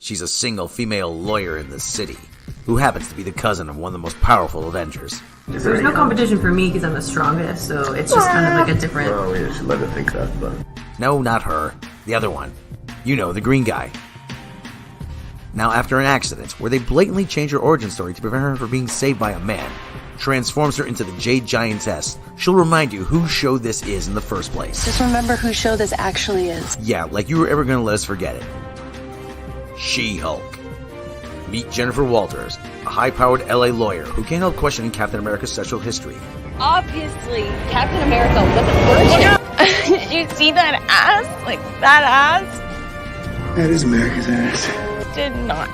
She's a single female lawyer in the city, who happens to be the cousin of one of the most powerful Avengers. There's no competition for me because I'm the strongest, so it's just kind of like a different... Well, we should let her think that, but... No, not her. The other one. You know, the green guy. Now, after an accident, where they blatantly change her origin story to prevent her from being saved by a man, transforms her into the Jade Giantess, she'll remind you whose show this is in the first place. Just remember whose show this actually is. Yeah, like you were ever gonna let us forget it. She-Hulk. Meet Jennifer Walters, a high-powered LA lawyer who can't help questioning Captain America's sexual history. Obviously, Captain America was a virgin. Did you see that ass? Like, that ass? That is America's ass. Did not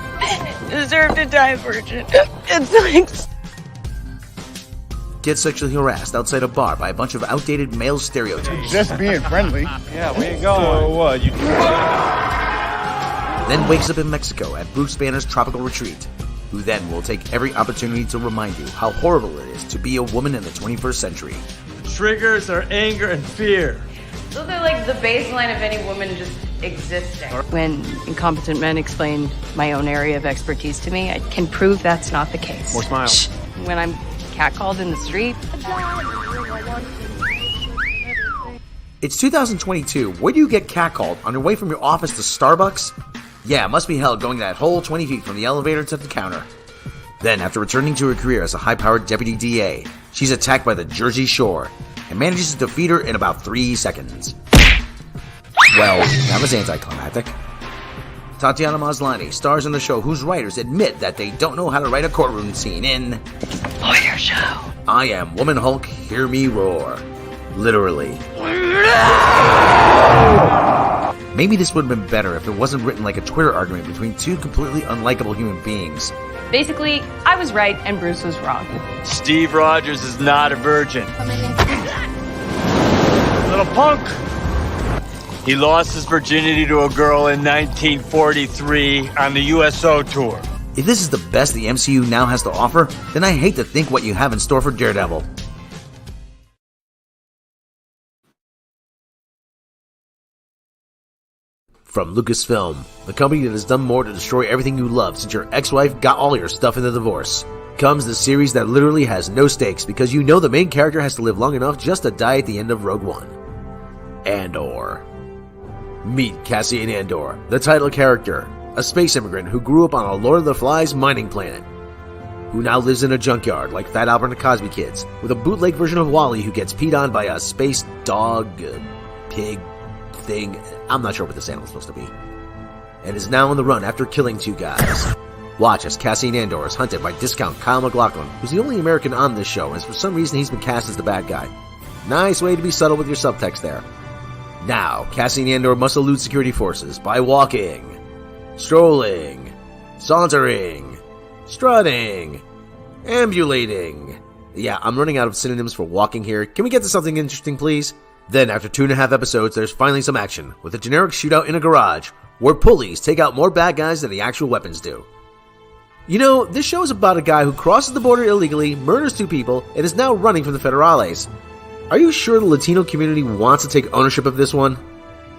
deserve to die a virgin. It's like... Gets sexually harassed outside a bar by a bunch of outdated male stereotypes. Just being friendly. Yeah, where you going? So what? Then wakes up in Mexico at Bruce Banner's tropical retreat, who then will take every opportunity to remind you how horrible it is to be a woman in the 21st century. Triggers are anger and fear. Those are like the baseline of any woman just existing. When incompetent men explain my own area of expertise to me, I can prove that's not the case. More smiles. Shh. When I'm catcalled in the street. It's 2022. Where do you get catcalled? On your way from your office to Starbucks? Yeah, it must be hell going that whole 20 feet from the elevator to the counter. Then, after returning to her career as a high-powered deputy DA, she's attacked by the Jersey Shore and manages to defeat her in about 3 seconds. Well, that was anticlimactic. Tatiana Maslany stars in the show whose writers admit that they don't know how to write a courtroom scene in Lawyer Show. I Am Woman Hulk, Hear Me Roar. Literally. Maybe this would have been better if it wasn't written like a Twitter argument between two completely unlikable human beings. Basically, I was right and Bruce was wrong. Steve Rogers is not a virgin. Little punk. He lost his virginity to a girl in 1943 on the USO tour. If this is the best the MCU now has to offer, then I hate to think what you have in store for Daredevil. From Lucasfilm, the company that has done more to destroy everything you love since your ex-wife got all your stuff in the divorce, comes the series that literally has no stakes because you know the main character has to live long enough just to die at the end of Rogue One. Andor. Meet Cassian Andor, the title character, a space immigrant who grew up on a Lord of the Flies mining planet, who now lives in a junkyard like Fat Albert and the Cosby Kids, with a bootleg version of Wally who gets peed on by a space dog, pig thing, I'm not sure what this animal's supposed to be, and is now on the run after killing 2 guys. Watch as Cassian Andor is hunted by discount Kyle MacLachlan, who's the only American on this show, and for some reason he's been cast as the bad guy. Nice way to be subtle with your subtext there. Now, Cassian Andor must elude security forces by walking, strolling, sauntering, strutting, ambulating. Yeah, I'm running out of synonyms for walking here. Can we get to something interesting, please? Then, after 2.5 episodes, there's finally some action, with a generic shootout in a garage, where pulleys take out more bad guys than the actual weapons do. You know, this show is about a guy who crosses the border illegally, murders 2 people, and is now running from the Federales. Are you sure the Latino community wants to take ownership of this one?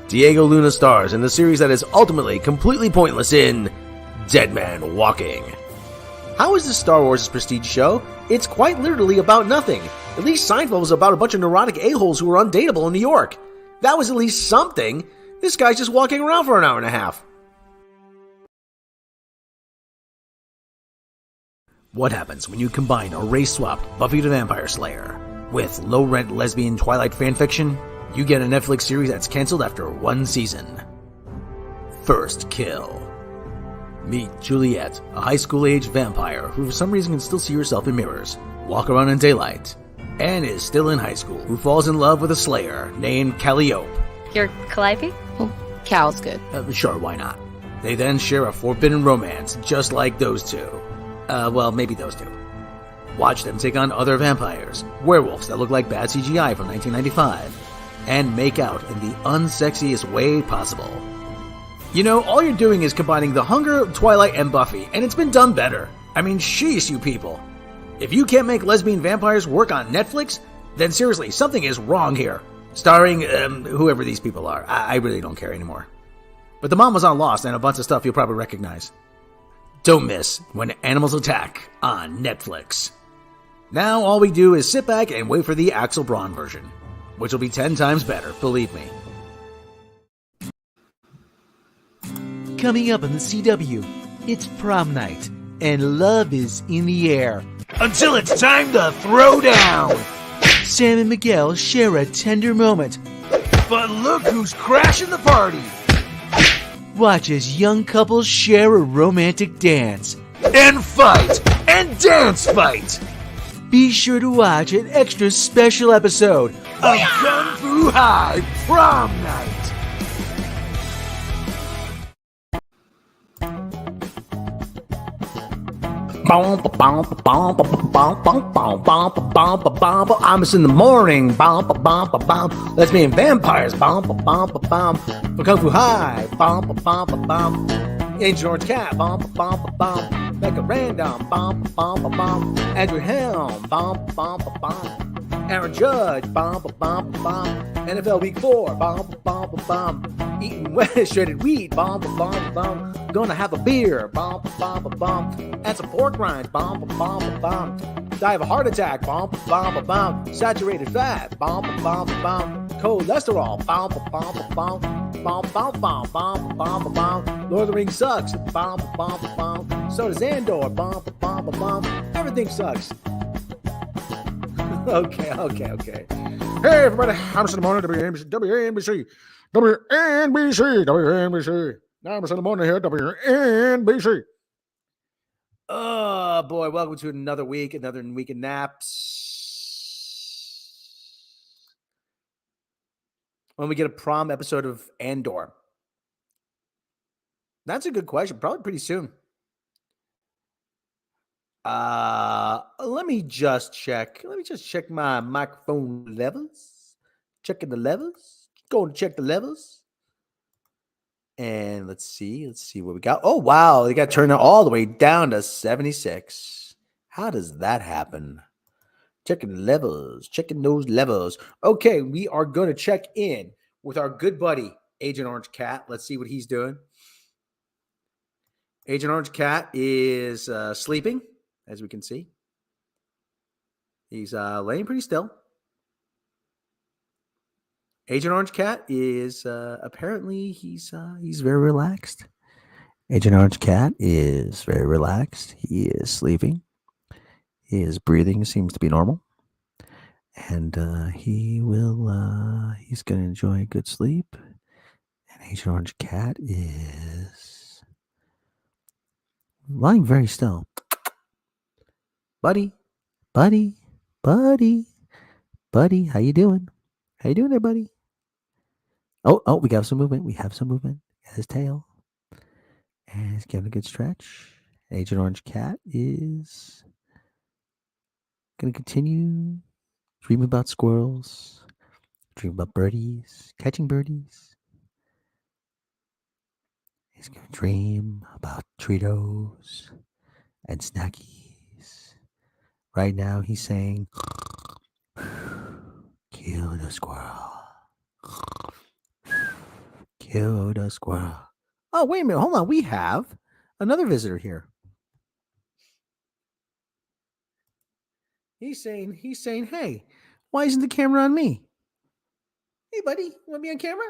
Diego Luna stars in the series that is ultimately completely pointless in Dead Man Walking. How is this Star Wars' prestige show? It's quite literally about nothing. At least Seinfeld was about a bunch of neurotic a-holes who were undateable in New York. That was at least something. This guy's just walking around for an hour and a half. What happens when you combine a race-swapped Buffy the Vampire Slayer with low-rent lesbian Twilight fanfiction? You get a Netflix series that's canceled after 1 season. First Kill. Meet Juliet, a high school-age vampire who for some reason can still see herself in mirrors, walk around in daylight, and is still in high school, who falls in love with a slayer named Calliope. You're Calliope? Well, Cal's good. Sure, why not? They then share a forbidden romance, just like those 2. Well, maybe those 2. Watch them take on other vampires, werewolves that look like bad CGI from 1995, and make out in the unsexiest way possible. You know, all you're doing is combining The Hunger, Twilight, and Buffy, and it's been done better. I mean, sheesh, you people. If you can't make lesbian vampires work on Netflix, then seriously, something is wrong here. Starring, whoever these people are. I really don't care anymore. But the mom was on Lost and a bunch of stuff you'll probably recognize. Don't miss When Animals Attack on Netflix. Now all we do is sit back and wait for the Axel Braun version, which will be 10 times better, believe me. Coming up on the CW, it's prom night, and love is in the air. Until it's time to throw down! Sam and Miguel share a tender moment. But look who's crashing the party! Watch as young couples share a romantic dance. And fight! And dance fight! Be sure to watch an extra special episode of Kung Fu High Prom Night! I'm in the morning. Let's be in vampires. For Kung Fu High. Agent Orange Cat. Becca Random. Andrew Helm. Aaron Judge. NFL Week 4. Eating wet shredded wheat. Gonna have a beer. And some pork rinds. Die of a heart attack. Saturated fat. Cholesterol. Lord of the Rings sucks. So does Andor. Everything sucks. Okay. Hey, everybody. I'm in the morning. WNBC. I'm in the morning here. WNBC. Oh, boy. Welcome to another week in N.A.P.S. When we get a prom episode of Andor. That's a good question. Probably pretty soon. Let me just check my microphone levels. Checking the levels. Going to check the levels. And let's see what we got. Oh, wow. They got turned all the way down to 76. How does that happen? Checking those levels. Okay, we are going to check in with our good buddy, Agent Orange Cat. Let's see what he's doing. Agent Orange Cat is sleeping, as we can see. He's laying pretty still. Agent Orange Cat is apparently he's very relaxed. Agent Orange Cat is very relaxed. He is sleeping. His breathing seems to be normal, and he's going to enjoy a good sleep. And Agent Orange Cat is lying very still. Buddy, how you doing? How you doing there, buddy? Oh, we got some movement. We have some movement. His tail. And he's giving a good stretch. Agent Orange Cat is going to continue dreaming about squirrels, dreaming about birdies, catching birdies. He's going to dream about Cheetos and snackies. Right now, he's saying, kill the squirrel. Kill the squirrel. Oh, wait a minute. Hold on. We have another visitor here. He's saying, hey, why isn't the camera on me? Hey, buddy, you want to be on camera?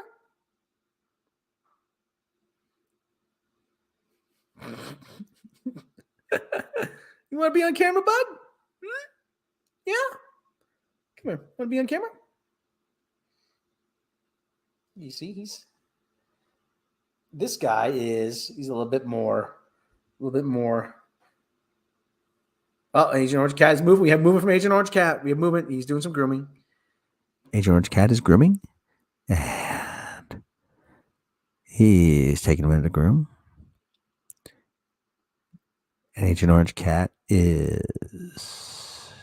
You want to be on camera, bud? Yeah? Come here. Want to be on camera? You see, this guy he's a little bit more. Oh, Agent Orange Cat is moving. We have movement from Agent Orange Cat. We have movement. He's doing some grooming. Agent Orange Cat is grooming. And he's taking a minute to groom. And Agent Orange Cat is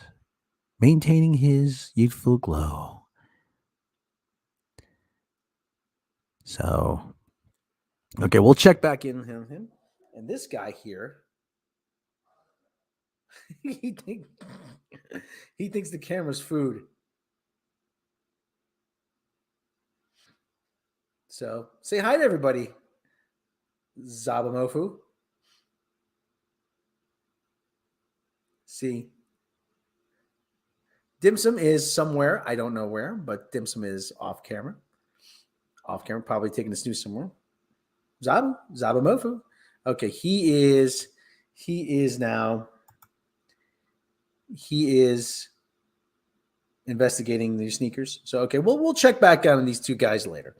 maintaining his youthful glow. So, okay, we'll check back in him. And this guy here, he thinks the camera's food. So, say hi to everybody. Zabamofu. See, Dim Sum is somewhere. I don't know where, but Dim Sum is off camera. Off camera, probably taking a snooze somewhere. Zabamofu. Okay, he is now. He is investigating these sneakers. So okay, we'll check back on these two guys later.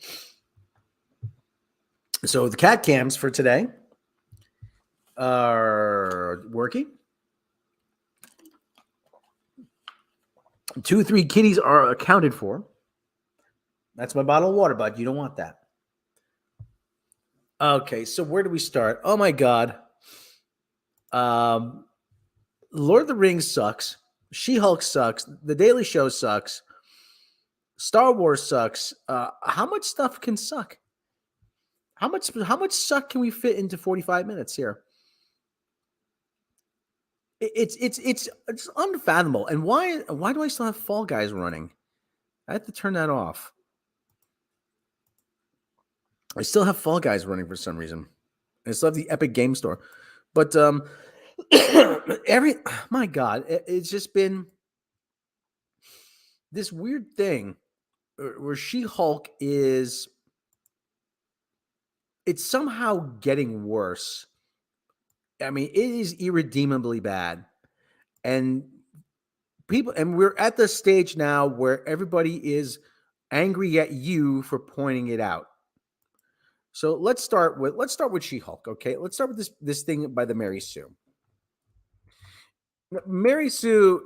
So the cat cams for today are working. 2 or 3 kitties are accounted for. That's my bottle of water, bud. You don't want that. Okay, so where do we start? Oh my God. Lord of the Rings sucks. She-Hulk sucks. The Daily Show sucks. Star Wars sucks. How much stuff can suck? How much suck can we fit into 45 minutes here? It's unfathomable. And why do I still have Fall Guys running? I have to turn that off. I still have Fall Guys running for some reason. I still have the Epic Game Store. But my God, it's just been this weird thing where She-Hulk it's somehow getting worse. I mean, it is irredeemably bad. And we're at the stage now where everybody is angry at you for pointing it out. So let's start with She-Hulk, okay? Let's start with this thing by the Mary Sue. Mary Sue,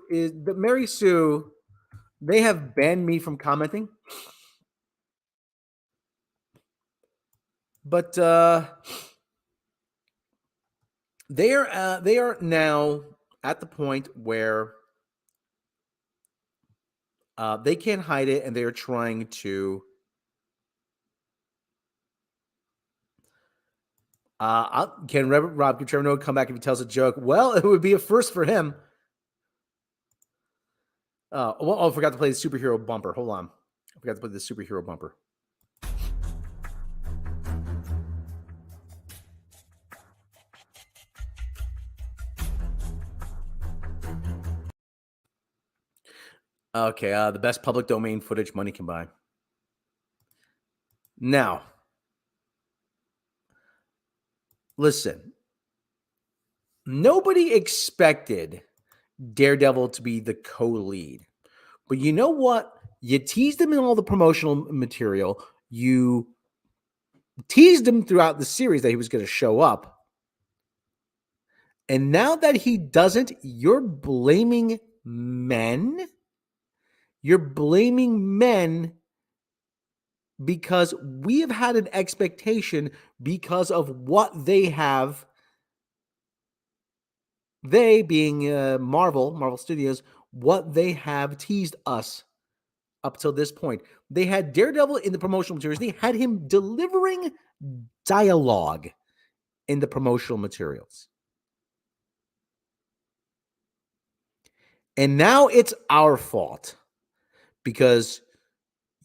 they have banned me from commenting. But they are now at the point where they can't hide it, and they are trying to. Can Rob Trevor Noah come back if he tells a joke? Well, it would be a first for him. I forgot to play the superhero bumper. Hold on. I forgot to play the superhero bumper. Okay, the best public domain footage money can buy. Now, listen. Nobody expected Daredevil to be the co-lead. But you know what? You teased him in all the promotional material. You teased him throughout the series that he was going to show up. And now that he doesn't, you're blaming men. You're blaming men because we have had an expectation because of what they have. They being Marvel Studios, what they have teased us up till this point. They had Daredevil in the promotional materials. They had him delivering dialogue in the promotional materials. And now it's our fault because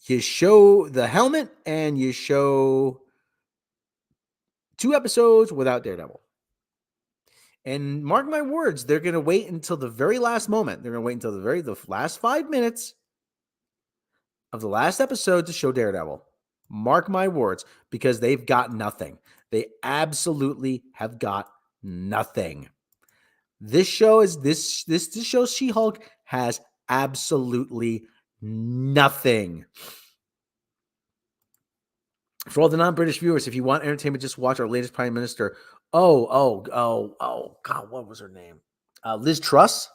you show the helmet and you show 2 episodes without Daredevil. And mark my words, they're going to wait until the very last moment. They're going to wait until the last 5 minutes of the last episode to show Daredevil. Mark my words, because they've got nothing. They absolutely have got nothing. This show She-Hulk has absolutely nothing. For all the non-British viewers, if you want entertainment, just watch our latest Prime Minister. Oh, God, what was her name? Liz Truss.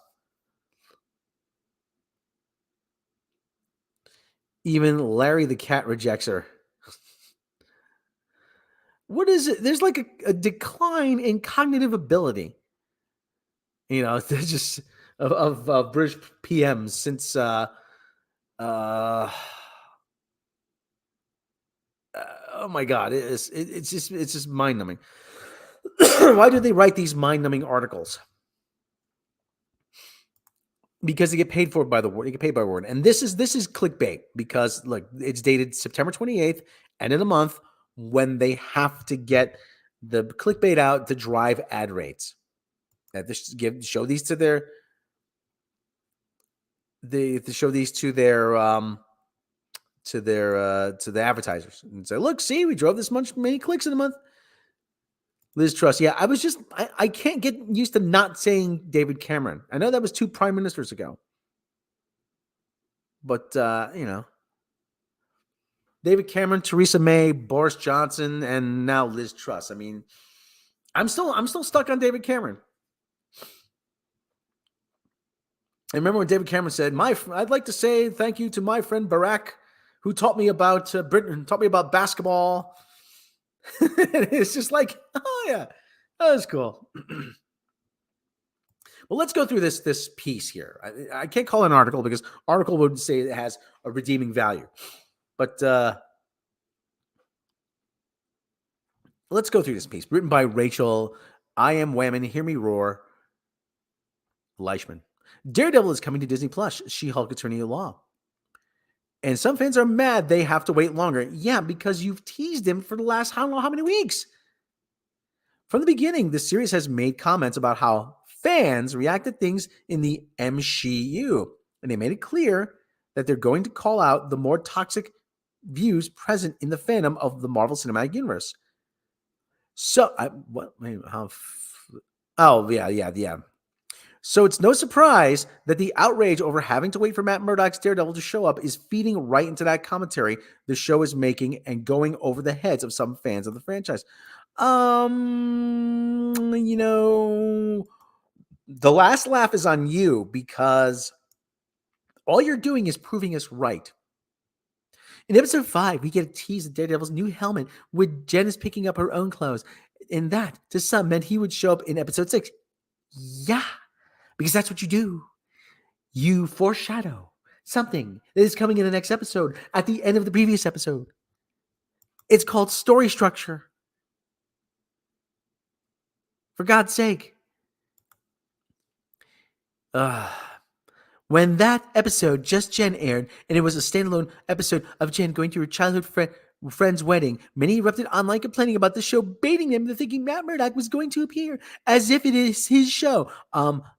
Even Larry the cat rejects her. What is it? There's like a decline in cognitive ability. You know, there's just of British PMs since oh my God, it's just mind-numbing. Why do they write these mind-numbing articles? Because they get paid for it by the word. They get paid by the word. And this is clickbait because look, it's dated September 28th, end of the month, when they have to get the clickbait out to drive ad rates. Show these to their to the advertisers and say, look, see, we drove this many clicks in a month. Liz Truss. Yeah, I can't get used to not saying David Cameron. I know that was 2 prime ministers ago. But, David Cameron, Theresa May, Boris Johnson, and now Liz Truss. I mean, I'm still stuck on David Cameron. I remember when David Cameron said, I'd like to say thank you to my friend Barack, who taught me about Britain, taught me about basketball. It's just like, oh yeah, that was cool. Well, let's go through this piece here. I can't call it an article because article would say it has a redeeming value. But let's go through this piece. Written by Rachel, I Am Whammon, Hear Me Roar, Leishman. Daredevil is coming to Disney Plus, She-Hulk Attorney at Law. And some fans are mad they have to wait longer. Yeah, because you've teased him for the last how many weeks? From the beginning, the series has made comments about how fans react to things in the MCU. And they made it clear that they're going to call out the more toxic views present in the fandom of the Marvel Cinematic Universe. So, yeah. So it's no surprise that the outrage over having to wait for Matt Murdock's Daredevil to show up is feeding right into that commentary the show is making and going over the heads of some fans of the franchise. The last laugh is on you because all you're doing is proving us right. In episode 5, we get a tease of Daredevil's new helmet with Jen is picking up her own clothes. And that, to some, meant he would show up in episode 6. Yeah. Because that's what you do. You foreshadow something that is coming in the next episode at the end of the previous episode. It's called story structure. For God's sake. When that episode, Just Jen, aired, and it was a standalone episode of Jen going to her childhood friend's wedding, many erupted online complaining about the show baiting them into thinking Matt Murdock was going to appear as if it is his show.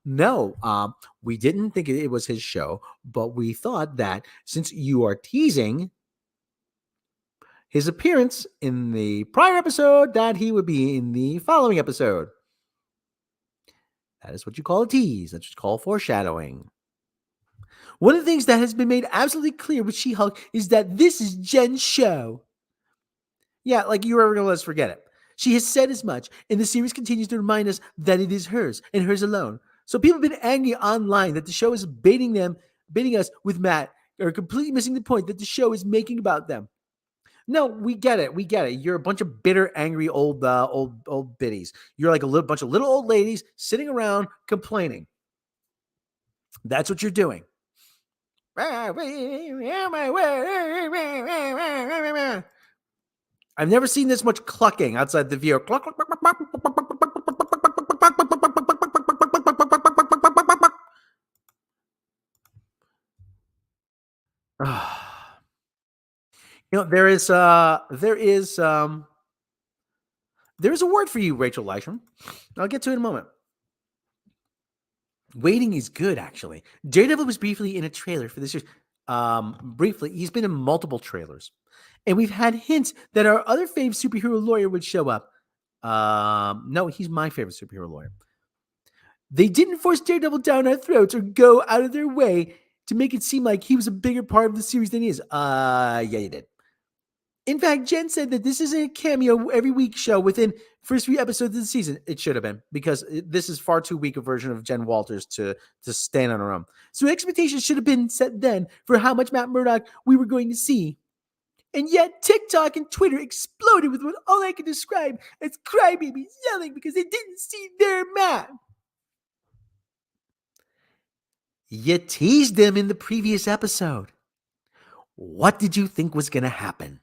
No, we didn't think it was his show, but we thought that since you are teasing his appearance in the prior episode, that he would be in the following episode. That is what you call a tease. That's what you call foreshadowing. One of the things that has been made absolutely clear with She-Hulk is that this is Jen's show. Yeah, like you were ever going to let us forget it. She has said as much, and the series continues to remind us that it is hers and hers alone. So people have been angry online that the show is baiting us with Matt, or completely missing the point that the show is making about them. No, we get it. You're a bunch of bitter, angry old biddies. You're like a bunch of little old ladies sitting around complaining. That's what you're doing. I've never seen this much clucking outside the viewer. There is a word for you, Rachel Leishman. I'll get to it in a moment. Waiting is good, actually. Daredevil was briefly in a trailer for this year. Briefly, he's been in multiple trailers. And we've had hints that our other favorite superhero lawyer would show up. No, he's my favorite superhero lawyer. They didn't force Daredevil down our throats or go out of their way to make it seem like he was a bigger part of the series than he is. Yeah, you did. In fact, Jen said that this isn't a cameo every week show within first 3 episodes of the season. It should have been, because this is far too weak a version of Jen Walters to stand on her own. So expectations should have been set then for how much Matt Murdock we were going to see. And yet TikTok and Twitter exploded with what all I can describe as crybabies yelling because they didn't see their Matt. You teased them in the previous episode. What did you think was going to happen?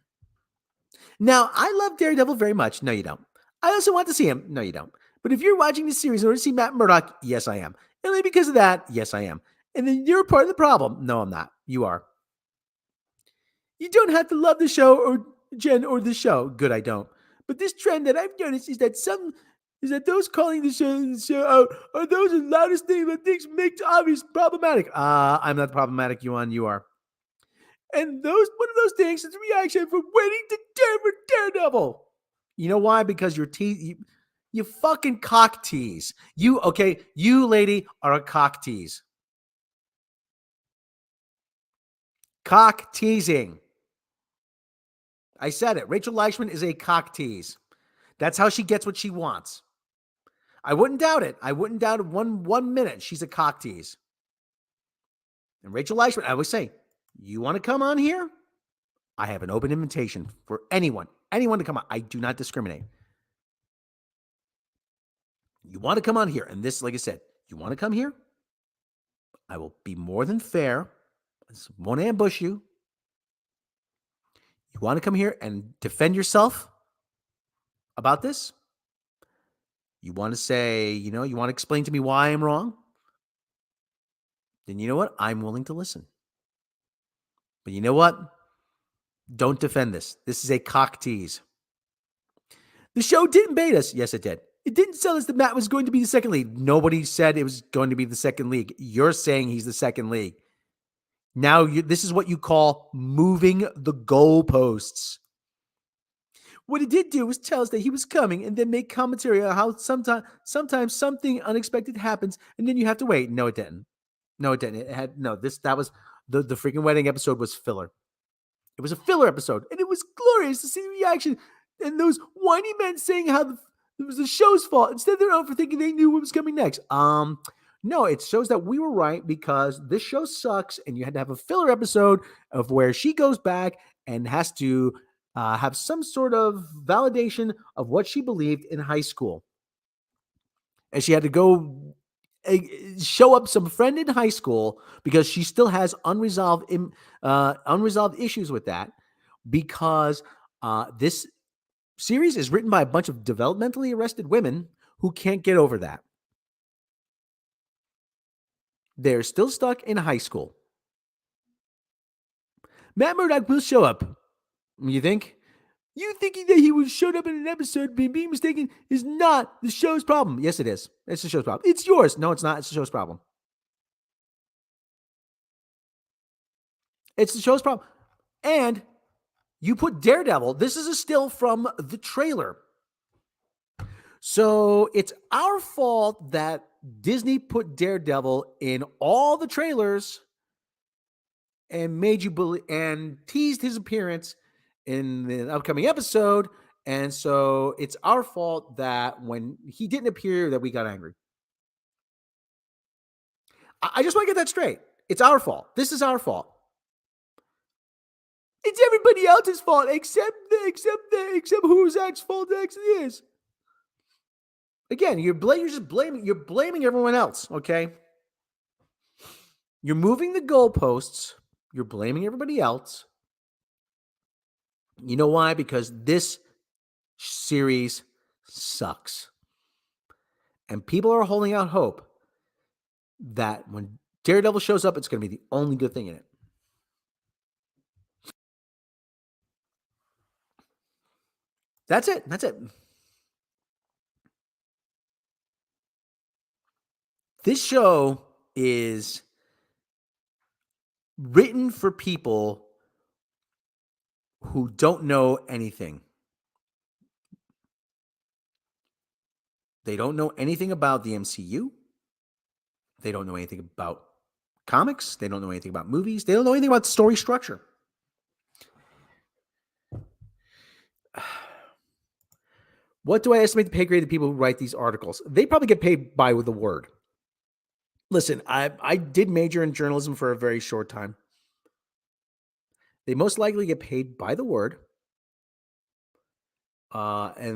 Now, I love Daredevil very much. No, you don't. I also want to see him. No, you don't. But if you're watching this series in order to see Matt Murdock, yes, I am. And only because of that, yes, I am. And then you're part of the problem. No, I'm not. You are. You don't have to love the show or Jen or the show. Good, I don't. But this trend that I've noticed is that those calling the show out are those the loudest thing that things make obvious problematic. I'm not problematic, Yuan. You are. And one of those things is a reaction for waiting to Daredevil. You know why? Because you fucking cock tease. You lady are a cock tease. Cock teasing. I said it. Rachel Leischman is a cock tease. That's how she gets what she wants. I wouldn't doubt it. I wouldn't doubt it 1 minute. She's a cock tease. And Rachel Leischman, I always say, you want to come on here? I have an open invitation for anyone to come on. I do not discriminate. You want to come on here, and this, like I said, you want to come here? I will be more than fair. I won't ambush you. You want to come here and defend yourself about this? You want to say, you want to explain to me why I'm wrong? Then you know what? I'm willing to listen. But you know what? Don't defend this. This is a cock tease. The show didn't bait us. Yes, it did. It didn't tell us that Matt was going to be the second lead. Nobody said it was going to be the second league. You're saying he's the second league. Now, this is what you call moving the goalposts. What it did do was tell us that he was coming and then make commentary on how sometimes something unexpected happens and then you have to wait. No, it didn't. That was the freaking wedding episode was filler. It was a filler episode and it was glorious to see the reaction and those whiny men saying how it was the show's fault instead of their own for thinking they knew what was coming next. No, it shows that we were right because this show sucks and you had to have a filler episode of where she goes back and has to have some sort of validation of what she believed in high school. And she had to go show up some friend in high school because she still has unresolved issues with that because this series is written by a bunch of developmentally arrested women who can't get over that. They're still stuck in high school. Matt Murdock will show up. You think? You thinking that he would showed up in an episode being mistaken is not the show's problem. Yes, it is. It's the show's problem. It's yours. No, it's not. It's the show's problem. It's the show's problem. And you put Daredevil. This is a still from the trailer. So it's our fault that Disney put Daredevil in all the trailers and made you believe and teased his appearance in the upcoming episode. And so it's our fault that when he didn't appear that we got angry. I just want to get that straight. It's our fault. This is our fault. It's everybody else's fault except whose fault it actually is. Again, you're blaming everyone else, okay? You're moving the goalposts. You're blaming everybody else. You know why? Because this series sucks. And people are holding out hope that when Daredevil shows up, it's going to be the only good thing in it. That's it. This show is written for people who don't know anything. They don't know anything about the MCU. They don't know anything about comics. They don't know anything about movies. They don't know anything about story structure. What do I estimate the pay grade of people who write these articles? They probably get paid by the word. Listen, I did major in journalism for a very short time. They most likely get paid by the word. Somebody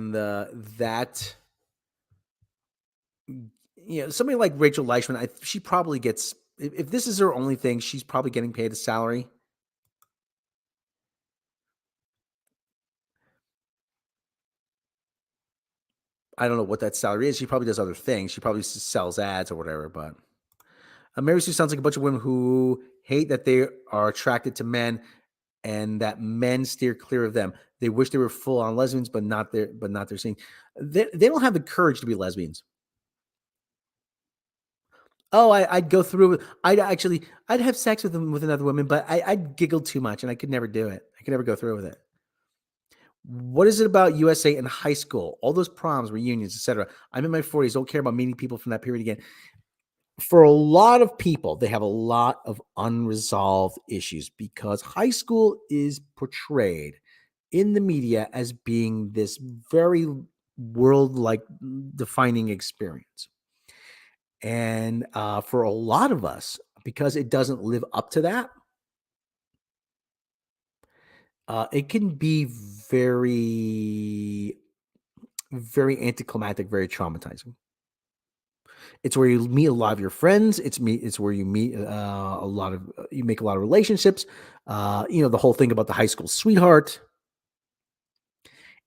like Rachel Leischman, she probably gets, if this is her only thing, she's probably getting paid a salary. I don't know what that salary is. She probably does other things. She probably sells ads or whatever, but Mary Sue sounds like a bunch of women who hate that they are attracted to men and that men steer clear of them. They wish they were full on lesbians, but not their scene. They don't have the courage to be lesbians. Oh, I'd go through. I'd have sex with them with another woman, but I'd giggle too much, and I could never do it. I could never go through with it. What is it about USA in high school? All those proms, reunions, etc. I'm in my 40s. Don't care about meeting people from that period again. For a lot of people, they have a lot of unresolved issues because high school is portrayed in the media as being this very world-like defining experience. And for a lot of us, because it doesn't live up to that, it can be very, very anticlimactic, very traumatizing. It's where you meet a lot of your friends. It's where you meet you make a lot of relationships. The whole thing about the high school sweetheart.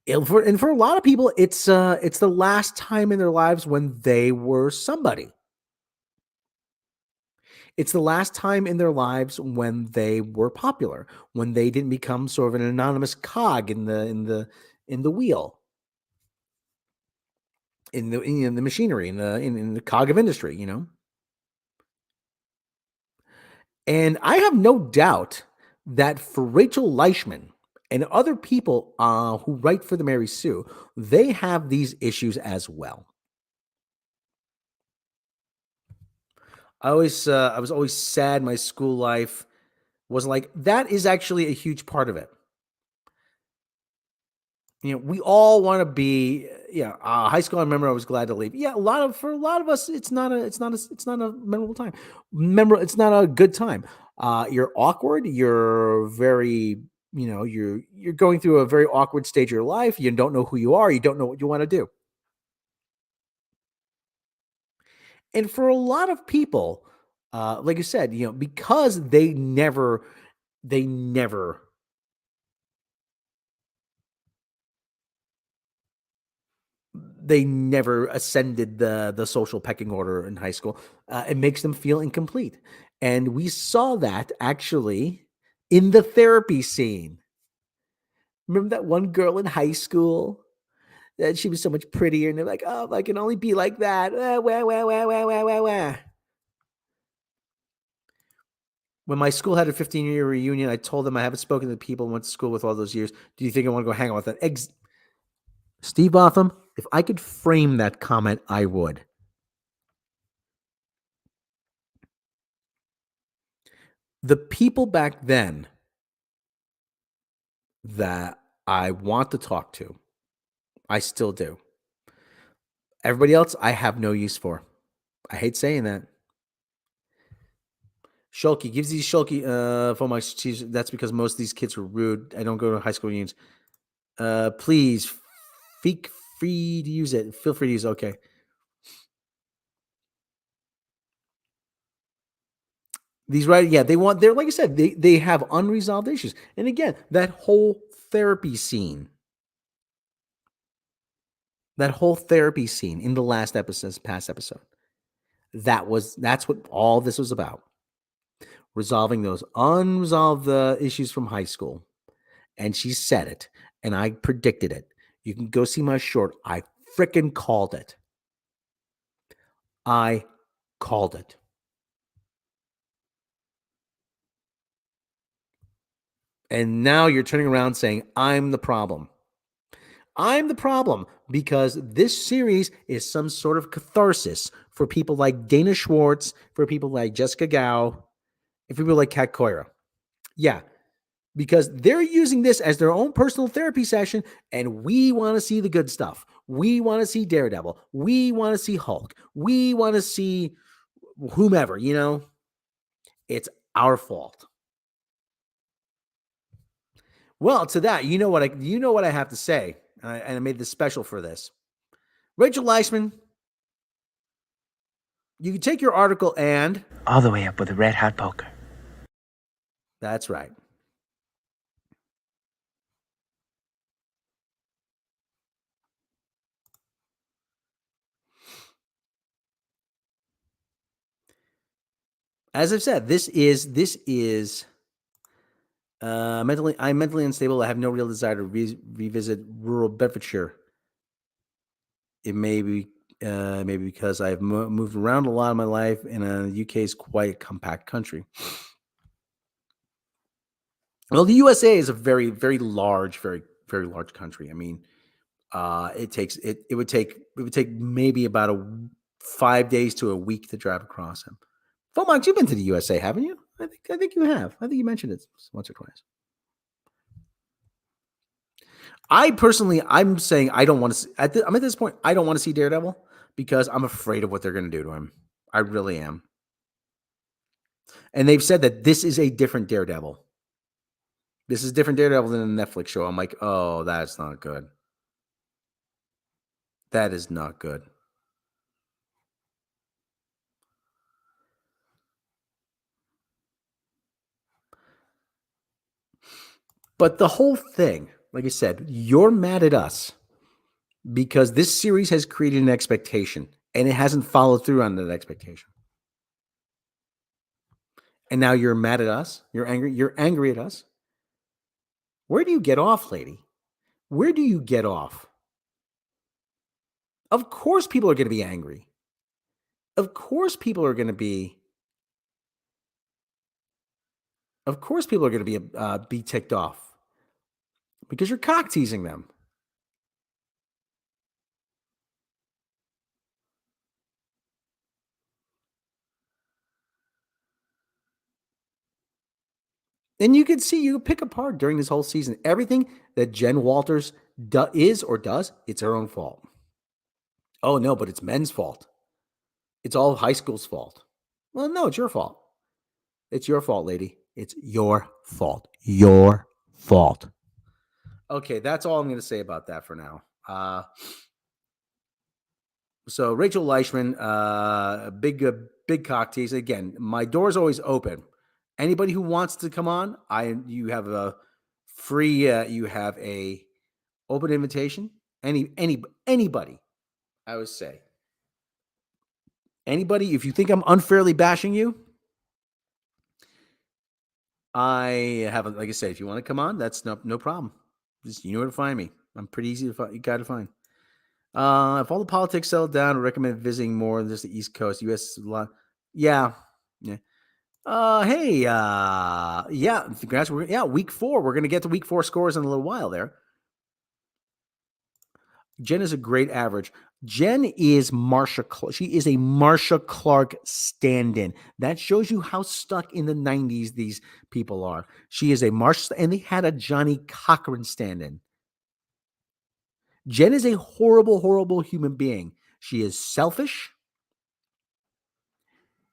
And for a lot of people, it's the last time in their lives when they were somebody. It's the last time in their lives when they were popular, when they didn't become sort of an anonymous cog in the wheel, in the machinery, in the cog of industry, And I have no doubt that for Rachel Leishman and other people who write for the Mary Sue, they have these issues as well. I was always sad my school life wasn't like that. Is actually a huge part of it. We all want to be, high school. I remember I was glad to leave. Yeah, for a lot of us, it's not a memorable time. It's not a good time. You're awkward. You're very, you're going through a very awkward stage of your life. You don't know who you are. You don't know what you want to do. And for a lot of people, like you said, because they never they never ascended the social pecking order in high school. It makes them feel incomplete, and we saw that actually in the therapy scene. Remember that one girl in high school that she was so much prettier, and they're like, "Oh, if I can only be like that." Wah, wah, wah, wah, wah, wah, wah. When my school had a 15-year reunion, I told them I haven't spoken to the people I went to school with all those years. Do you think I want to go hang out with them? Steve Botham, if I could frame that comment, I would. The people back then that I want to talk to, I still do. Everybody else, I have no use for. I hate saying that. Shulky gives these Shulky for my. That's because most of these kids were rude. I don't go to high school reunions. Please, feel free to use it. Feel free to use it. Okay. These they're like I said, they have unresolved issues. And again, that whole therapy scene in the last past episode, that's what all this was about. Resolving those unresolved issues from high school. And she said it, and I predicted it. You can go see my short. I frickin' called it. I called it. And now you're turning around saying, I'm the problem. I'm the problem because this series is some sort of catharsis for people like Dana Schwartz, for people like Jessica Gao, and for people like Kat Koira. Yeah, because they're using this as their own personal therapy session, and we want to see the good stuff. We want to see Daredevil. We want to see Hulk. We want to see whomever, It's our fault. Well, to that, you know what I have to say, and I made this special for this. Rachel Leishman, you can take your article and All the way up with a red hot poker. that's right. As I've said, this is I'm mentally unstable. I have no real desire to revisit rural Bedfordshire. It may be maybe because I've moved around a lot in my life, and the UK is quite a compact country. Well, the USA is a very, very large, very, very large country. I mean, it would take maybe about 5 days to a week to drive across him. Fomax, you've been to the USA, haven't you? I think you have. I think you mentioned it once or twice. I personally, I'm saying I don't want to. I'm at this point. I don't want to see Daredevil because I'm afraid of what they're going to do to him. I really am. And they've said that this is a different Daredevil. This is different Daredevil than a Netflix show. I'm like, oh, that's not good. That is not good. But the whole thing, like I said, you're mad at us because this series has created an expectation and it hasn't followed through on that expectation. And now you're mad at us. You're angry. You're angry at us. Where do you get off, lady? Where do you get off? Of course, people are going to be angry. Of course, people are going to be. Of course, people are going to be ticked off because you're cock teasing them. And you can see, you pick apart during this whole season everything that Jen Walters is or does. It's her own fault. Oh no, but it's men's fault. It's all high school's fault. Well, no, it's your fault. It's your fault, lady. It's your fault. Your fault. Okay, that's all I'm going to say about that for now. So Rachel Leishman, big cock tease. Again, my door's always open. Anybody who wants to come on, you have a free, you have a open invitation. Anybody, I would say. Anybody, if you think I'm unfairly bashing you, I have, like I said, if you want to come on, that's no problem. Just, you know where to find me. I'm pretty easy to find. You got to find. If all the politics settle down, I recommend visiting more than just the East Coast. U.S. a lot. Yeah. Hey. Yeah. Congrats. Week 4. We're gonna get to week 4 scores in a little while there. Jen is a great average. Jen is Marsha. She is a Marsha Clark stand-in. That shows you how stuck in the 90s these people are. She is a Marsha, and they had a Johnny Cochran stand-in. Jen is a horrible, horrible human being. She is selfish.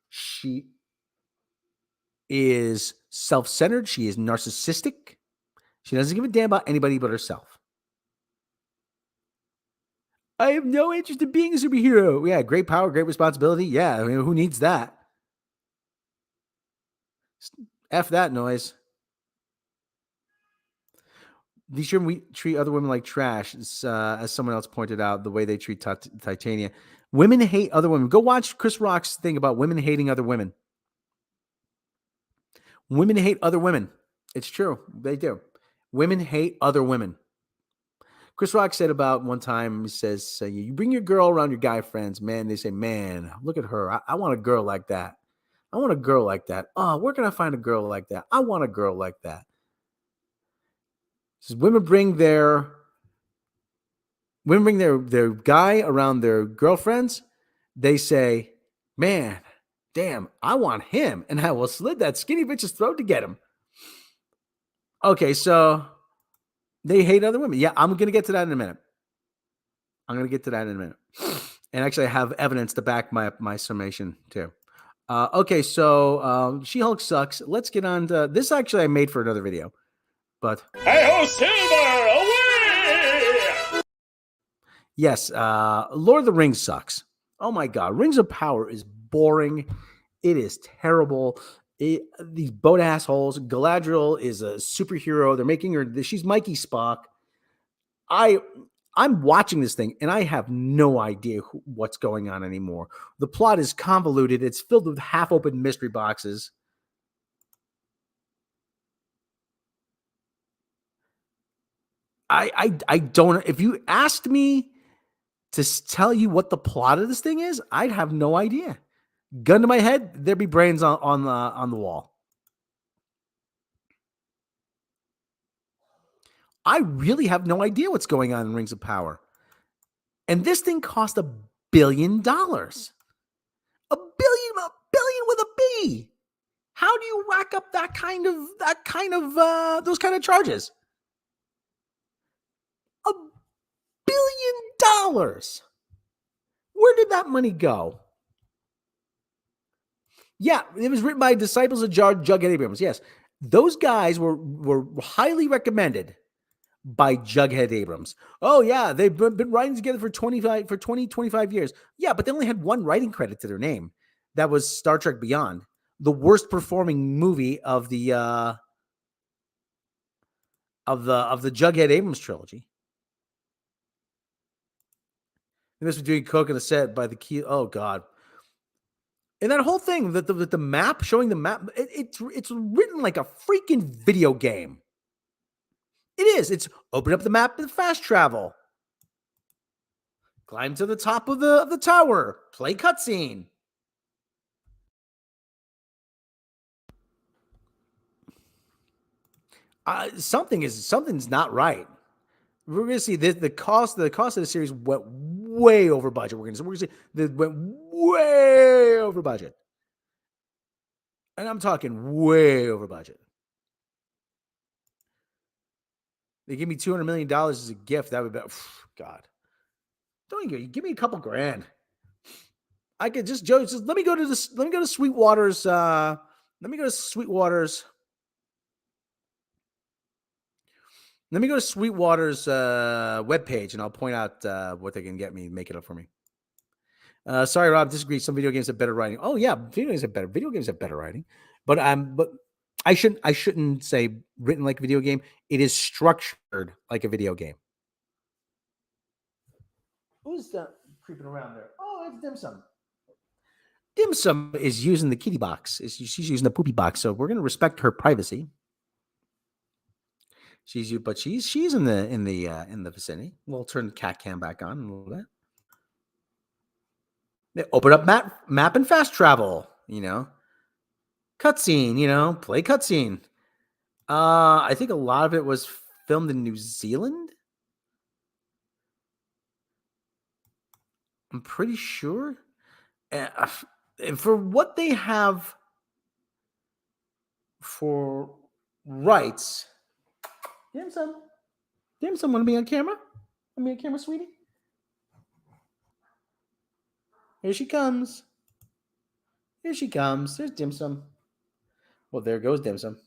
She is self-centered. She is narcissistic. She doesn't give a damn about anybody but herself. I have no interest in being a superhero. Yeah, great power, great responsibility. Yeah, I mean, who needs that? F that noise. These shouldn't treat other women like trash, as someone else pointed out, the way they treat Titania. Women hate other women. Go watch Chris Rock's thing about women hating other women. Women hate other women. It's true. They do. Women hate other women. Chris Rock said about one time, he says, you bring your girl around your guy friends, man. They say, man, look at her. I want a girl like that. I want a girl like that. Oh, where can I find a girl like that? I want a girl like that. He says, women bring their guy around their girlfriends. They say, man, damn, I want him. And I will slit that skinny bitch's throat to get him. Okay, so they hate other women. Yeah, I'm going to get to that in a minute. And actually, I have evidence to back my summation, too. Okay, so She-Hulk sucks. Let's get on to this. Actually, I made for another video. But hey-ho, Silver! Away! Yes, Lord of the Rings sucks. Oh, my God. Rings of Power is boring. It is terrible. These boat assholes. Galadriel is a superhero. They're making her. She's Mikey Spock. I'm watching this thing and I have no idea what's going on anymore. The plot is convoluted. It's filled with half-open mystery boxes. I don't. If you asked me to tell you what the plot of this thing is, I'd have no idea. Gun to my head, there'd be brains on the wall. I really have no idea what's going on in Rings of Power. And this thing cost $1 billion. A billion with a B. How do you rack up those kind of charges? $1 billion. Where did that money go? Yeah, it was written by disciples of Jughead Abrams. Yes, those guys were highly recommended by Jughead Abrams. Oh yeah, they've been writing together for 25 years. Yeah, but they only had one writing credit to their name. That was Star Trek Beyond, the worst performing movie of the Jughead Abrams trilogy. And this was doing coke in the set by the key. Oh God. And that whole thing, the map, showing the map, it's written like a freaking video game. It is. It's open up the map and fast travel. Climb to the top of the tower. Play cutscene. Something's not right. We're gonna see the cost of the series went way over budget. We're gonna see that went way over budget, and I'm talking way over budget. They give me $200 million as a gift. That would be, God. Don't give me a couple grand. I could just let me go to this. Let me go to Sweetwater's. Let me go to Sweetwater's. Let me go to Sweetwater's webpage, and I'll point out what they can get me. Make it up for me. Sorry, Rob. Disagree. Some video games have better writing. Oh yeah, video games have better writing. But I shouldn't say written like a video game. It is structured like a video game. Who's creeping around there? Oh, it's Dim Sum. Dim Sum is using the kitty box. She's using the poopy box, so we're going to respect her privacy. She's in the vicinity. We'll turn the cat cam back on in a little bit. They open up map and fast travel. Cutscene. Play cutscene. I think a lot of it was filmed in New Zealand. I'm pretty sure. And for what they have for rights, Dim Sum, want to be on camera? Want to be on camera, sweetie? Here she comes. There's Dim Sum. Well, there goes Dim Sum.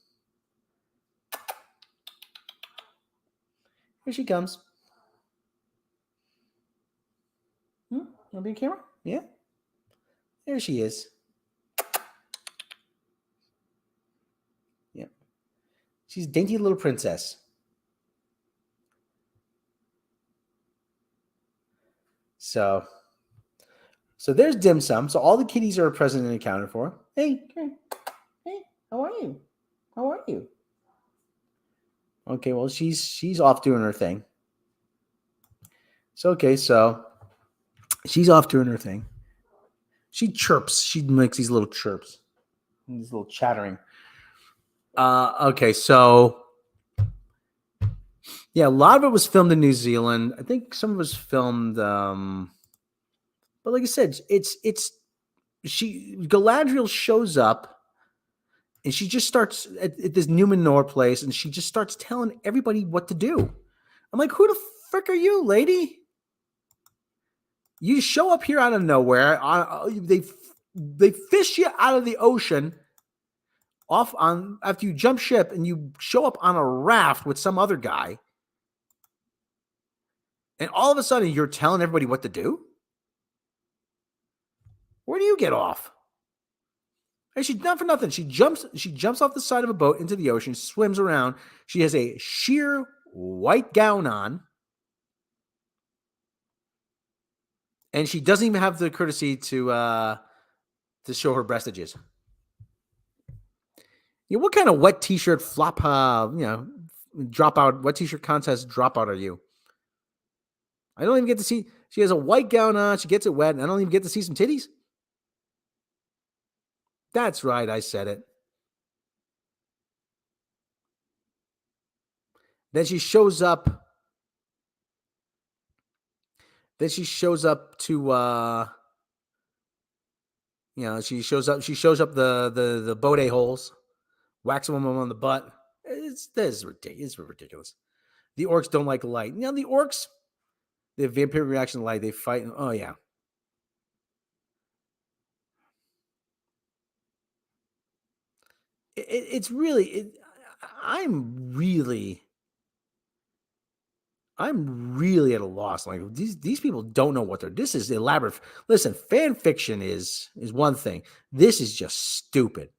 Here she comes. Want to be on camera? Yeah. There she is. Yeah. She's a dainty little princess. So there's Dim Sum. So all the kitties are present and accounted for. Hey, how are you? Okay, well she's off doing her thing. So she's off doing her thing. She chirps. She makes these little chirps, these little chattering. Okay, so yeah, a lot of it was filmed in New Zealand. I think some of it was filmed. But like I said, Galadriel shows up, and she just starts at this Numenor place, and she just starts telling everybody what to do. I'm like, who the frick are you, lady? You show up here out of nowhere. They fish you out of the ocean after you jump ship, and you show up on a raft with some other guy, and all of a sudden you're telling everybody what to do. Where do you get off? And she's not for nothing. She jumps off the side of a boat into the ocean, swims around. She has a sheer white gown on. And she doesn't even have the courtesy to show her breastages. What kind of wet t-shirt flop, dropout? What t-shirt contest dropout are you? I don't even get to see. She has a white gown on. She gets it wet, and I don't even get to see some titties. That's right. I said it. Then she shows up. Then she shows up to. She shows up. She shows up the boat a-holes, waxing them on the butt. It's ridiculous. The orcs don't like light. The orcs, they have vampire reaction to light. They fight. Oh yeah. It's really. I'm really at a loss. Like these people don't know what they're. This is elaborate. Listen, fan fiction is one thing. This is just stupid.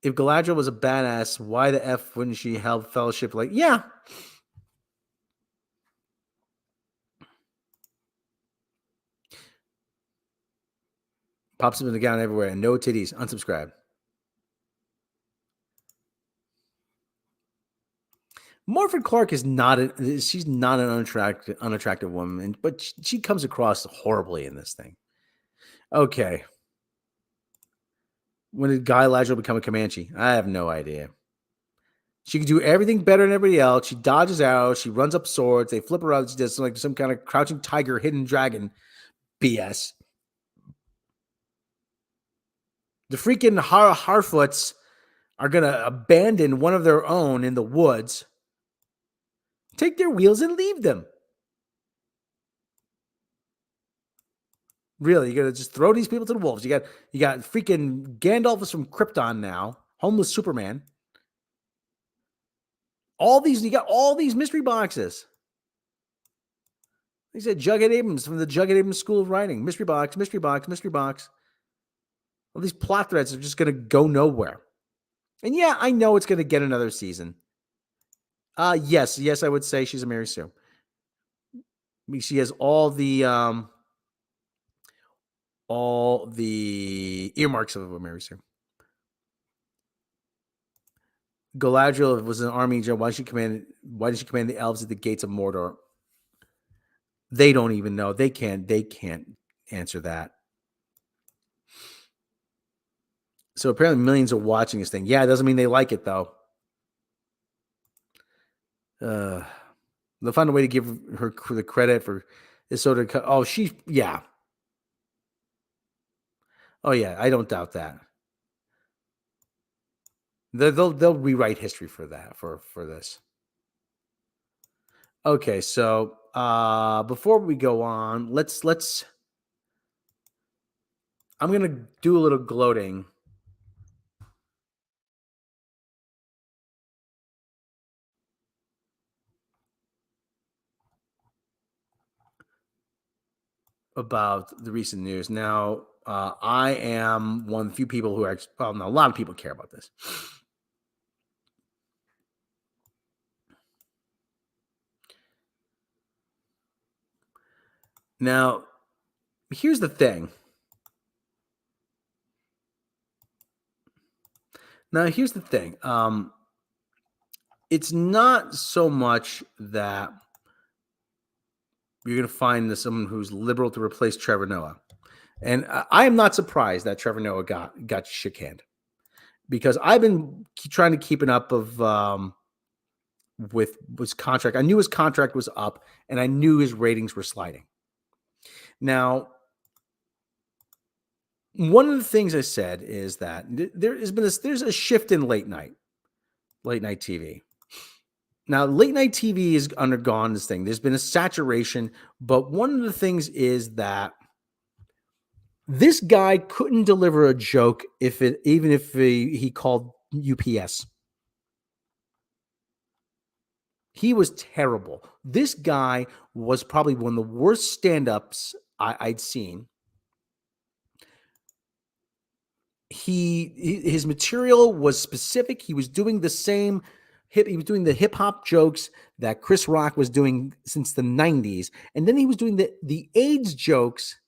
If Galadriel was a badass, why the F wouldn't she help Fellowship? Like, yeah. Pops up in the gown everywhere and no titties. Unsubscribe. Morford Clark is not she's not an unattractive woman, but she comes across horribly in this thing. Okay. When did Galadriel become a Comanche? I have no idea. She can do everything better than everybody else. She dodges out. She runs up swords. They flip her out. She does like some kind of crouching tiger, hidden dragon BS. The freaking Harfoots are going to abandon one of their own in the woods, take their wheels and leave them. Really, you're going to just throw these people to the wolves. You got freaking Gandalf is from Krypton now, homeless Superman. You got all these mystery boxes. He said Jughead Abrams from the Jughead Abrams School of Writing. Mystery box, mystery box, mystery box. All these plot threads are just going to go nowhere. And yeah, I know it's going to get another season. Yes, I would say she's a Mary Sue. I mean, she has all the earmarks of a Mary Sue. Galadriel was an army general. Why did she command the elves at the gates of Mordor? They don't even know. They can't answer that. So apparently millions are watching this thing. Yeah, it doesn't mean they like it though. They'll find a way to give her the credit for this sort of. Oh yeah. Oh yeah, I don't doubt that. They'll rewrite history for that for this. Okay, so before we go on, let's. I'm gonna do a little gloating. About the recent news. Now, I am one of the few people who are. Well, no, a lot of people care about this. Now, here's the thing. It's not so much that you're going to find someone who's liberal to replace Trevor Noah. And I am not surprised that Trevor Noah got shook hand, because I've been trying to keep up with his contract. I knew his contract was up, and I knew his ratings were sliding. Now, one of the things I said is that there's a shift in late night TV. Now, late night TV has undergone this thing. There's been a saturation, but one of the things is that this guy couldn't deliver a joke even if he called UPS. He was terrible. This guy was probably one of the worst stand-ups I'd seen. His material was specific. He was doing the same he was doing the hip hop jokes that Chris Rock was doing since the 90s, and then he was doing the AIDS jokes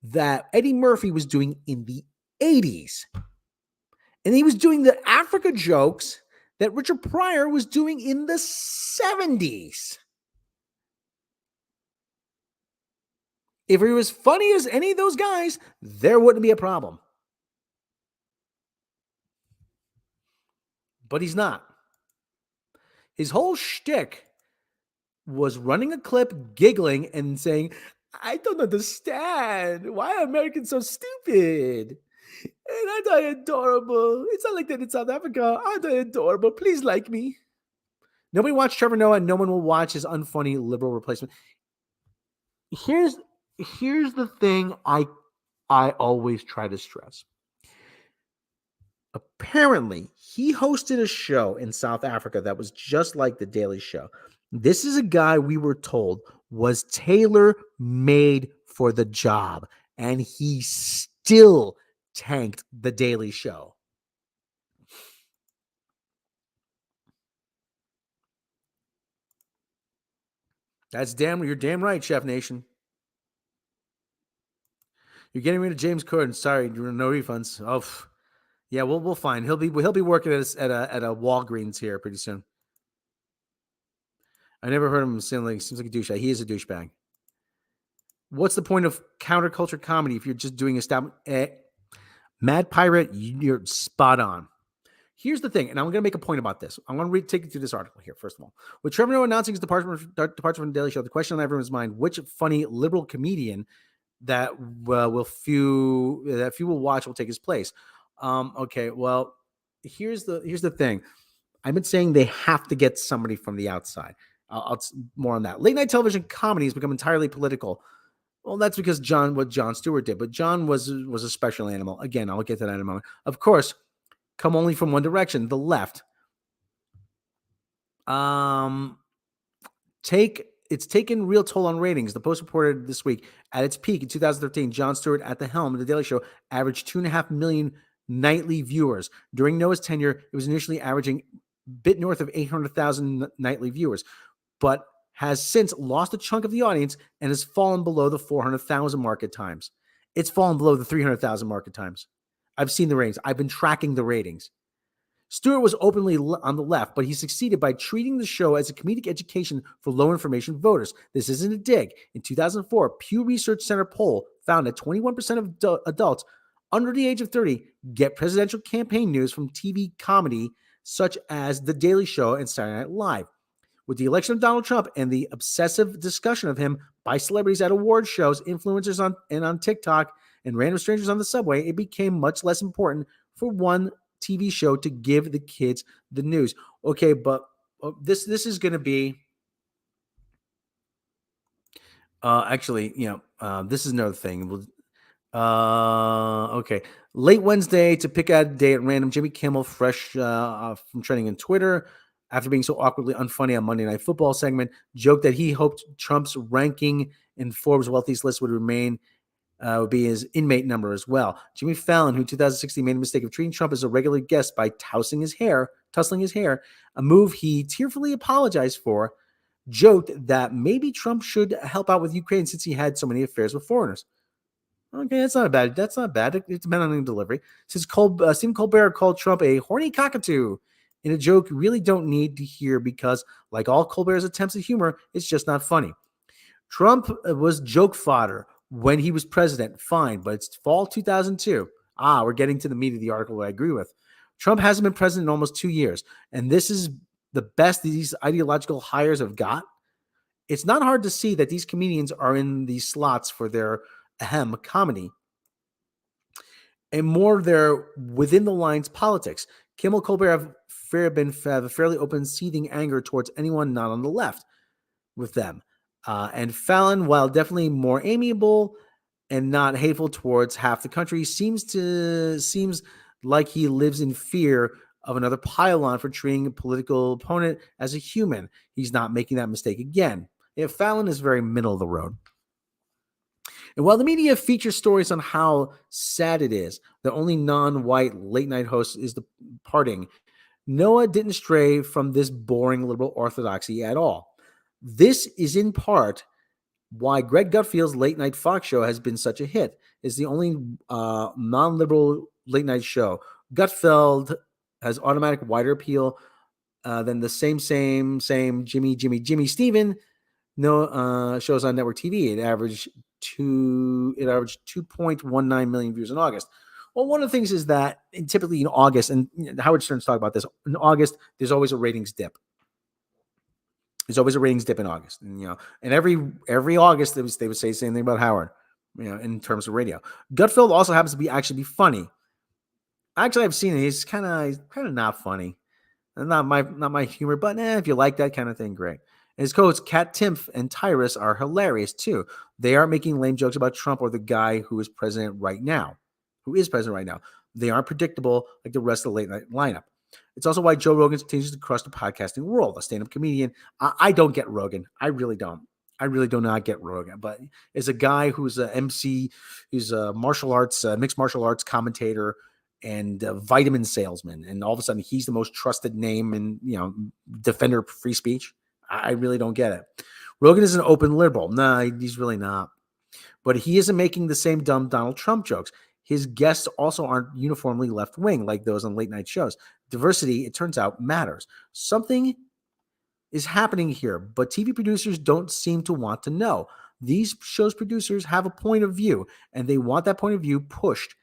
that Eddie Murphy was doing in the 80s. And he was doing the Africa jokes that Richard Pryor was doing in the 70s. If he was funny as any of those guys, there wouldn't be a problem. But he's not. His whole shtick was running a clip, giggling, and saying, I don't understand. Why are Americans so stupid? And aren't I adorable? It's not like that in South Africa. Aren't I adorable? Please like me. Nobody watched Trevor Noah, and no one will watch his unfunny liberal replacement. Here's the thing I always try to stress. Apparently, he hosted a show in South Africa that was just like The Daily Show. This is a guy we were told was tailor-made for the job, and he still tanked The Daily Show. You're damn right, Chef Nation. You're getting rid of James Corden. Sorry, no refunds. Oh, yeah, we'll find. He'll be working at a Walgreens here pretty soon. I never heard him seem like a douchebag. He is a douchebag. What's the point of counterculture comedy if you're just doing Mad Pirate? You're spot on. Here's the thing, and I'm going to make a point about this. I'm going to take you through this article here, first of all. With Trevor Noah announcing his departure from The Daily Show, the question on everyone's mind, which funny liberal comedian that few will watch will take his place? Okay, well, here's the thing. I've been saying they have to get somebody from the outside. I'll more on that. Late night television comedy has become entirely political. Well, that's because what Jon Stewart did, but Jon was a special animal. Again, I'll get to that in a moment. Of course, come only from one direction, the left. It's taken real toll on ratings. The Post reported this week, at its peak in 2013, Jon Stewart at the helm of The Daily Show averaged 2.5 million nightly viewers. During Noah's tenure, it was initially averaging a bit north of 800,000 nightly viewers, but has since lost a chunk of the audience and has fallen below the 400,000 mark at times. It's fallen below the 300,000 mark at times. I've seen the ratings. I've been tracking the ratings. Stewart was openly on the left, but he succeeded by treating the show as a comedic education for low-information voters. This isn't a dig. In 2004, Pew Research Center poll found that 21% of adults under the age of 30 get presidential campaign news from TV comedy such as The Daily Show and Saturday Night Live. With the election of Donald Trump and the obsessive discussion of him by celebrities at award shows, influencers on TikTok, and random strangers on the subway, it became much less important for one TV show to give the kids the news. Okay, but this is going to be this is another thing. Okay, late Wednesday, to pick out a day at random, Jimmy Kimmel, fresh from trending on Twitter after being so awkwardly unfunny on Monday Night Football segment, joked that he hoped Trump's ranking in Forbes' wealthiest list would be his inmate number as well. Jimmy Fallon, who in 2016 made a mistake of treating Trump as a regular guest by tussling his hair, a move he tearfully apologized for, joked that maybe Trump should help out with Ukraine since he had so many affairs with foreigners. Okay, that's not bad. It depends on the delivery. Since Stephen Colbert called Trump a horny cockatoo in a joke you really don't need to hear because, like all Colbert's attempts at humor, it's just not funny. Trump was joke fodder when he was president, fine, but it's fall 2002. We're getting to the meat of the article I agree with. Trump hasn't been president in almost 2 years, and this is the best these ideological hires have got. It's not hard to see that these comedians are in these slots for their comedy and more their within-the-lines politics. Kimmel, Colbert have a fairly open, seething anger towards anyone not on the left with them. And Fallon, while definitely more amiable and not hateful towards half the country, seems like he lives in fear of another pile-on for treating a political opponent as a human. He's not making that mistake again. Fallon is very middle of the road. And while the media features stories on how sad it is the only non-white late-night host is departing, Noah didn't stray from this boring liberal orthodoxy at all. This is in part why Greg Gutfeld's late-night Fox show has been such a hit. It's the only non-liberal late-night show. Gutfeld has automatic wider appeal Then the same Jimmy Steven shows on network TV. It averaged 2.19 million views in August. Well, one of the things is that typically in August, and Howard Stern's talked about this, in August, there's always a ratings dip. There's always a ratings dip in August. And every August they would say the same thing about Howard, in terms of radio. Gutfeld also happens to be funny. Actually, I've seen it. He's kind of not funny. Not my humor, but if you like that kind of thing, great. And his co-hosts Kat Timpf and Tyrus are hilarious too. They aren't making lame jokes about Trump or the guy who is president right now. They aren't predictable like the rest of the late night lineup. It's also why Joe Rogan continues to crush the podcasting world. A stand-up comedian. I don't get Rogan. I really don't. I really do not get Rogan. But as a guy who's an MC, who's a mixed martial arts commentator, and vitamin salesman, and all of a sudden he's the most trusted name and defender of free speech. I really don't get it. Rogan is an open liberal. No, he's really not. But he isn't making the same dumb Donald Trump jokes. His guests also aren't uniformly left-wing like those on late-night shows. Diversity, it turns out, matters. Something is happening here, but TV producers don't seem to want to know. These shows' producers have a point of view, and they want that point of view pushed,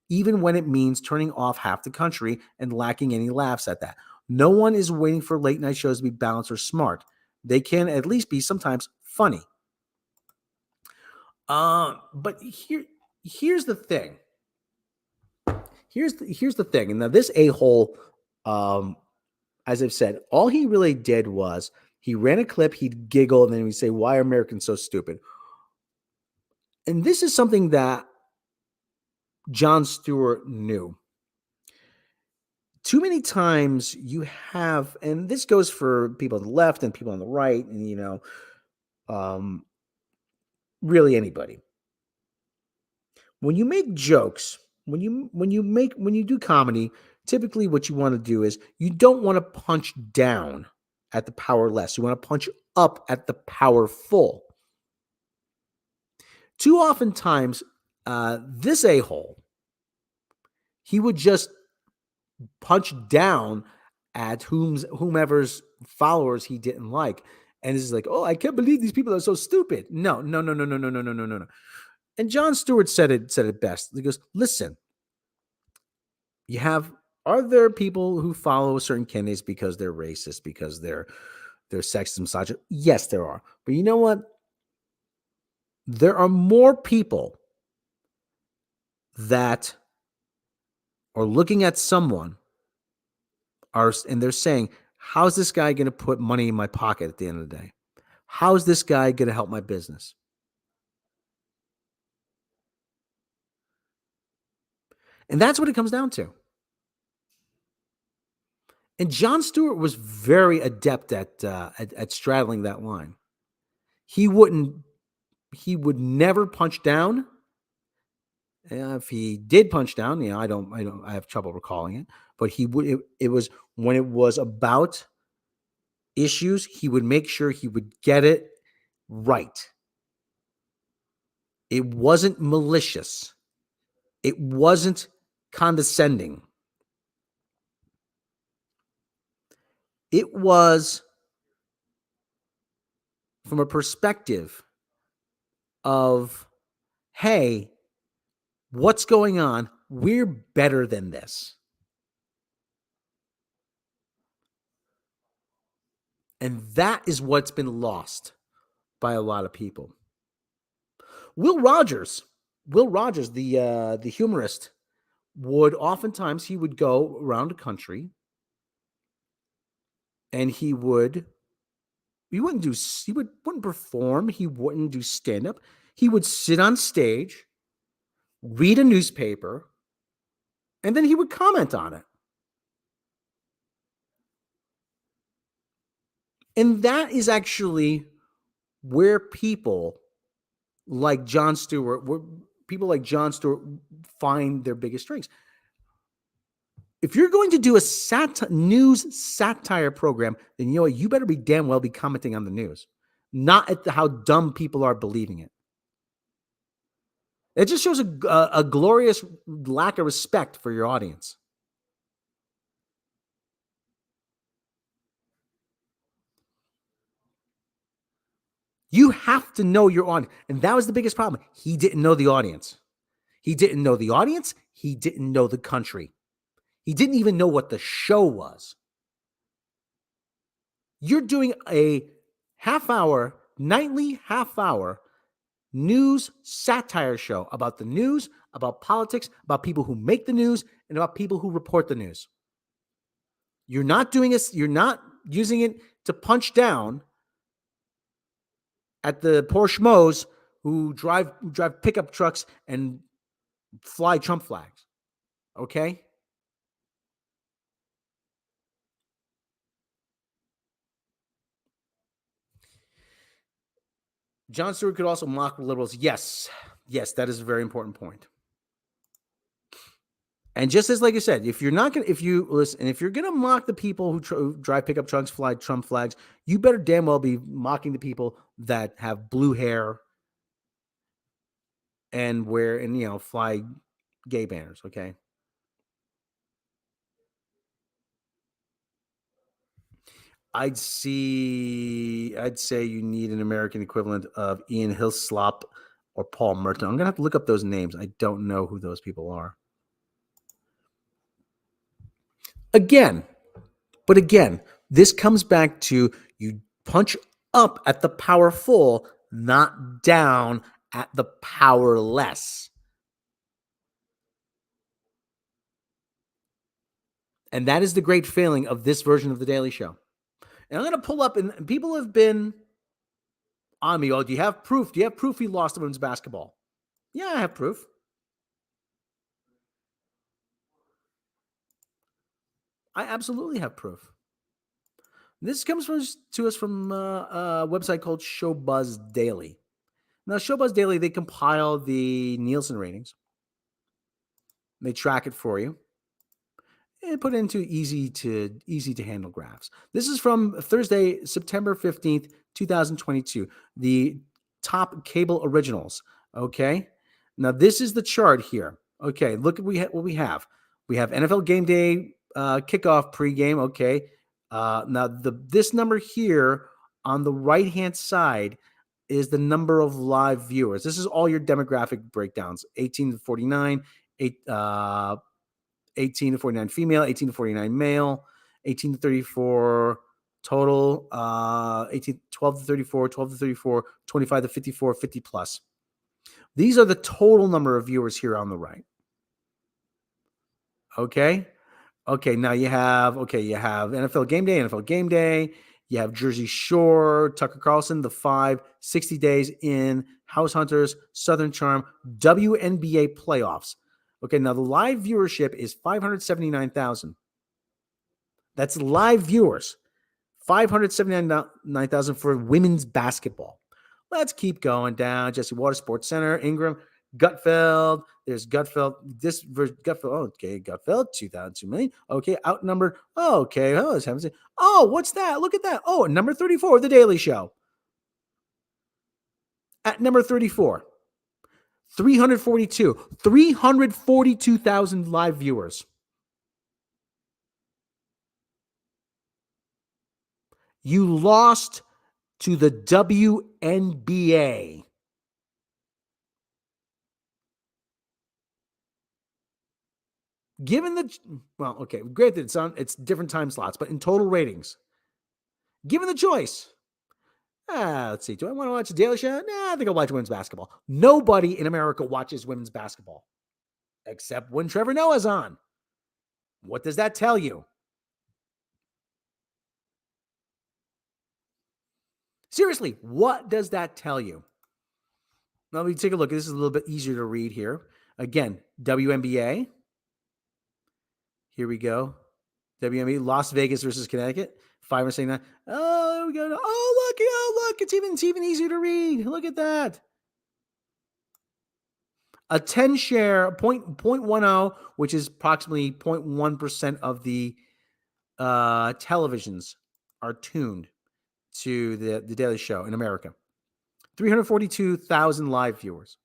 even when it means turning off half the country and lacking any laughs at that. No one is waiting for late-night shows to be balanced or smart. They can at least be sometimes funny. But here's the thing. Here's the thing. And now this a-hole, as I've said, all he really did was he ran a clip, he'd giggle, and then he'd say, "Why are Americans so stupid?" And this is something that Jon Stewart knew. Too many times you have, and this goes for people on the left and people on the right, and really anybody. When you make jokes, when you do comedy, typically what you want to do is you don't want to punch down at the powerless. You want to punch up at the powerful. Too often times, this a-hole, he would just punch down at whomever's followers he didn't like. And it's like, oh, I can't believe these people are so stupid. No. And Jon Stewart said it best. He goes, listen, are there people who follow certain candidates because they're racist, because they're sexist, misogynist? Yes, there are. But you know what? There are more people that are looking at someone and they're saying, how's this guy going to put money in my pocket at the end of the day? How's this guy going to help my business? And that's what it comes down to. And Jon Stewart was very adept at straddling that line. He would never punch down. If he did punch down, I have trouble recalling it. But he would. It was when it was about issues, he would make sure he would get it right. It wasn't malicious. It wasn't condescending. It was from a perspective of, hey, what's going on? We're better than this. And that is what's been lost by a lot of people. Will Rogers, the humorist, would oftentimes he would go around the country and he wouldn't perform, he wouldn't do stand-up. He would sit on stage, read a newspaper, and then he would comment on it. And that is actually where people like Jon Stewart find their biggest strengths. If you're going to do a news satire program, then you know what? You better be damn well be commenting on the news, not at how dumb people are believing it. It just shows a glorious lack of respect for your audience. You have to know your audience. And that was the biggest problem. He didn't know the audience. He didn't know the audience. He didn't know the country. He didn't even know what the show was. You're doing a nightly half hour news satire show about the news, about politics, about people who make the news, and about people who report the news. You're not using it to punch down at the poor schmoes who drive pickup trucks and fly Trump flags. Okay? Jon Stewart could also mock liberals. Yes, that is a very important point. And just as like I said, if you're gonna mock the people who drive pickup trucks, fly Trump flags, you better damn well be mocking the people that have blue hair and fly gay banners. Okay. I'd say you need an American equivalent of Ian Hislop or Paul Merton. I'm gonna have to look up those names. I don't know who those people are. Again, this comes back to you punch up at the powerful, not down at the powerless. And that is the great failing of this version of The Daily Show. And I'm going to pull up, and people have been on me. Oh, do you have proof? Do you have proof he lost women's basketball? Yeah, I have proof. I absolutely have proof. This comes to us from a website called Showbuzz Daily. Now, Showbuzz Daily, they compile the Nielsen ratings. They track it for you and put it into easy to handle graphs. This is from Thursday, September 15th, 2022. The top cable originals. Okay. Now, this is the chart here. Okay. Look at what we have. We have NFL Game Day kickoff pregame. Okay. Now, this number here on the right-hand side is the number of live viewers. This is all your demographic breakdowns: 18 to 49, 18 to 49 female, 18 to 49 male, 18 to 34 total, 12 to 34, 12 to 34, 25 to 54, 50 plus. These are the total number of viewers here on the right. Okay. Now you have NFL Game Day. You have Jersey Shore, Tucker Carlson, The Five, 60 Days In, House Hunters, Southern Charm, WNBA playoffs. Okay, now the live viewership is 579,000. That's live viewers. 579,000 for women's basketball. Let's keep going down. Jesse Waters, Sports Center, Ingram, Gutfeld. There's Gutfeld. Gutfeld. Okay, Gutfeld, 2 million. Okay, outnumbered. Oh, okay. Oh, what's that? Look at that. Oh, number 34, The Daily Show. At number 34, 342,000 live viewers. You lost to the WNBA. Granted, it's different time slots, but in total ratings, given the choice, let's see, do I want to watch a Daily Show? Nah, I think I'll watch women's basketball. Nobody in America watches women's basketball, except when Trevor Noah's on. What does that tell you? Seriously, what does that tell you? Now, let me take a look. This is a little bit easier to read here. Again, WNBA. Here we go. WNBA, Las Vegas versus Connecticut. 579. Oh, there we go. Oh, look. It's even easier to read. Look at that. A 10 share, 0.10, which is approximately 0.1% of the televisions are tuned to the Daily Show in America. 342,000 live viewers.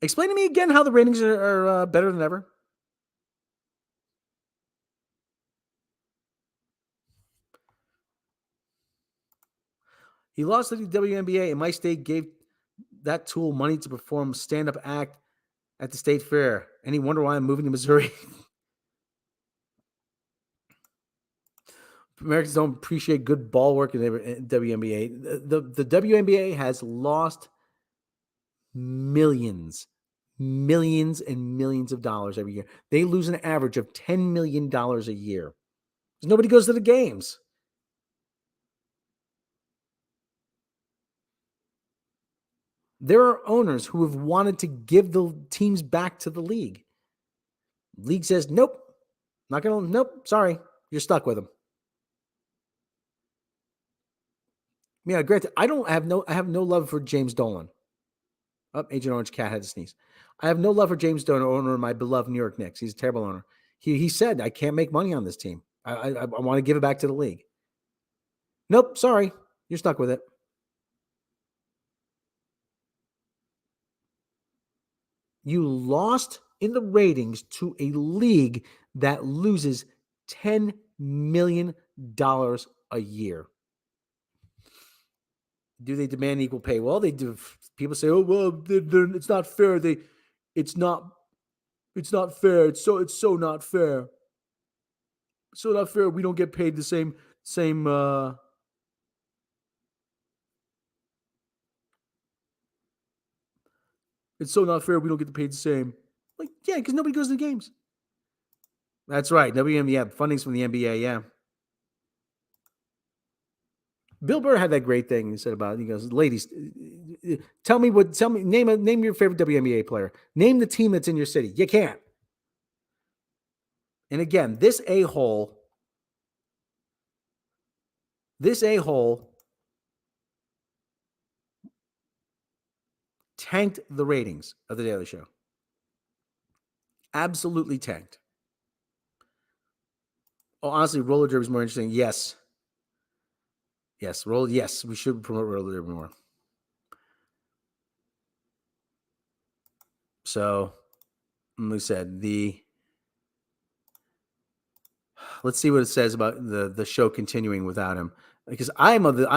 Explain to me again how the ratings are better than ever. He lost to the WNBA, and my state gave that tool money to perform stand-up act at the state fair. Any wonder why I'm moving to Missouri? Americans don't appreciate good ball work in the WNBA. The WNBA has lost millions and millions of dollars every year. They lose an average of $10 million a year. Nobody goes to the games. There are owners who have wanted to give the teams back to the league. League says, nope, sorry, you're stuck with them. Yeah, granted, I have no love for James Dolan. Oh, Agent Orange Cat had to sneeze. I have no love for James Dolan, owner of my beloved New York Knicks. He's a terrible owner. He said, I can't make money on this team. I want to give it back to the league. Nope, sorry, you're stuck with it. You lost in the ratings to a league that loses $10 million a year. Do they demand equal pay? Well, they do. People say, "Oh, well, it's not fair." It's not fair. It's so not fair. So not fair. We don't get paid the same. It's so not fair. We don't get paid the same. Like, yeah, because nobody goes to the games. That's right. WNBA funding's from the NBA. Yeah. Bill Burr had that great thing he said about it. He goes, ladies, name your favorite WNBA player. Name the team that's in your city. You can't. And again, this a-hole tanked the ratings of The Daily Show. Absolutely tanked. Oh, honestly, roller derby is more interesting. Yes. Yes, we should promote roller derby more. So, like I said, let's see what it says about the show continuing without him, because I'm of the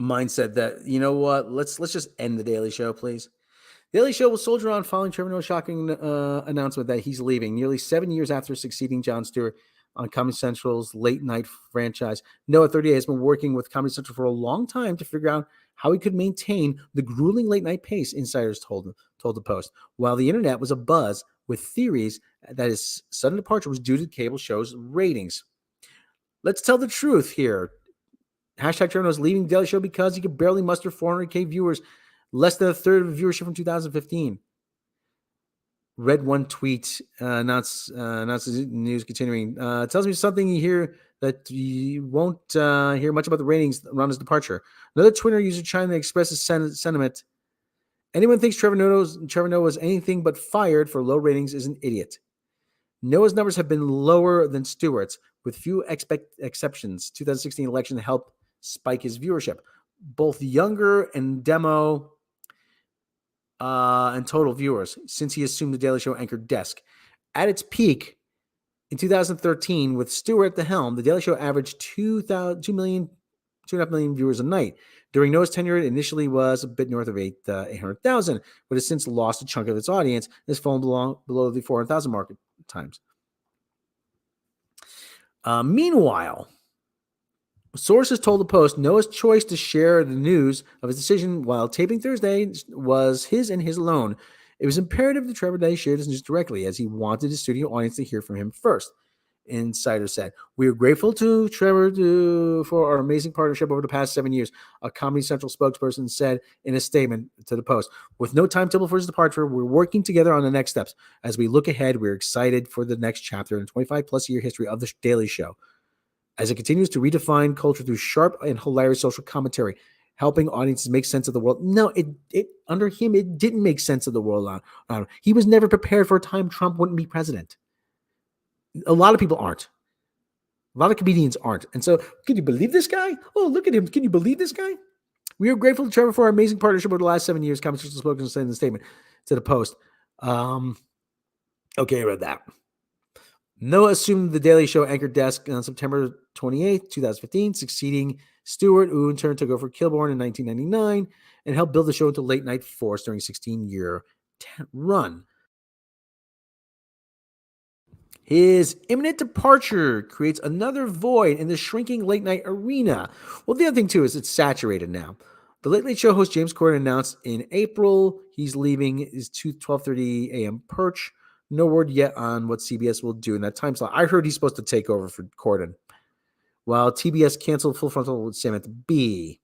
mindset that, you know what, let's just end the Daily Show, please. Daily Show will soldier on following Trevor Noah's shocking announcement that he's leaving nearly 7 years after succeeding Jon Stewart on Comedy Central's late night franchise. Noah, 38, has been working with Comedy Central for a long time to figure out how he could maintain the grueling late night pace, insiders told the Post. While the internet was abuzz with theories that his sudden departure was due to cable show's ratings. Let's tell the truth here. Hashtag Trevor Noah's leaving the Daily Show because he could barely muster 400K viewers, less than a third of the viewership from 2015. Read one tweet, announces news continuing. Tells me something you hear that you won't hear much about the ratings around his departure. Another Twitter user chimed in to express his sentiment. Anyone thinks Trevor Noah was anything but fired for low ratings is an idiot. Noah's numbers have been lower than Stewart's, with few exceptions. 2016 election helped spike his viewership. Both younger and demo and total viewers since he assumed the Daily Show anchor desk. At its peak in 2013, with Stewart at the helm, the Daily Show averaged 2.5 million viewers a night. During Noah's tenure, it initially was a bit north of 800,000, but has since lost a chunk of its audience and has fallen below the 400,000 mark at times. Meanwhile, sources told the Post Noah's choice to share the news of his decision while taping Thursday was his and his alone. It was imperative that Trevor Day share this news directly, as he wanted his studio audience to hear from him first. Insider said, "We are grateful to Trevor for our amazing partnership over the past 7 years," a Comedy Central spokesperson said in a statement to the Post. "With no timetable for his departure, we're working together on the next steps. As we look ahead, we're excited for the next chapter in the 25-plus year history of The Daily Show, as it continues to redefine culture through sharp and hilarious social commentary, helping audiences make sense of the world." No, it under him, it didn't make sense of the world. He was never prepared for a time Trump wouldn't be president. A lot of people aren't. A lot of comedians aren't. And so, can you believe this guy? Oh, look at him. Can you believe this guy? We are grateful to Trevor for our amazing partnership over the last 7 years. Comments spoken in the statement to the post. Okay, I read that. Noah assumed the Daily Show anchor desk on September 28th, 2015, succeeding Stewart, who in turn took over Kilborn in 1999 and helped build the show into late night force during a 16-year run. His imminent departure creates another void in the shrinking late night arena. Well, the other thing, too, is it's saturated now. The Late Late Show host James Corden announced in April he's leaving his 12:30 a.m. perch. No word yet on what CBS will do in that time slot. I heard he's supposed to take over for Corden, while TBS canceled Full Frontal with Samantha Bee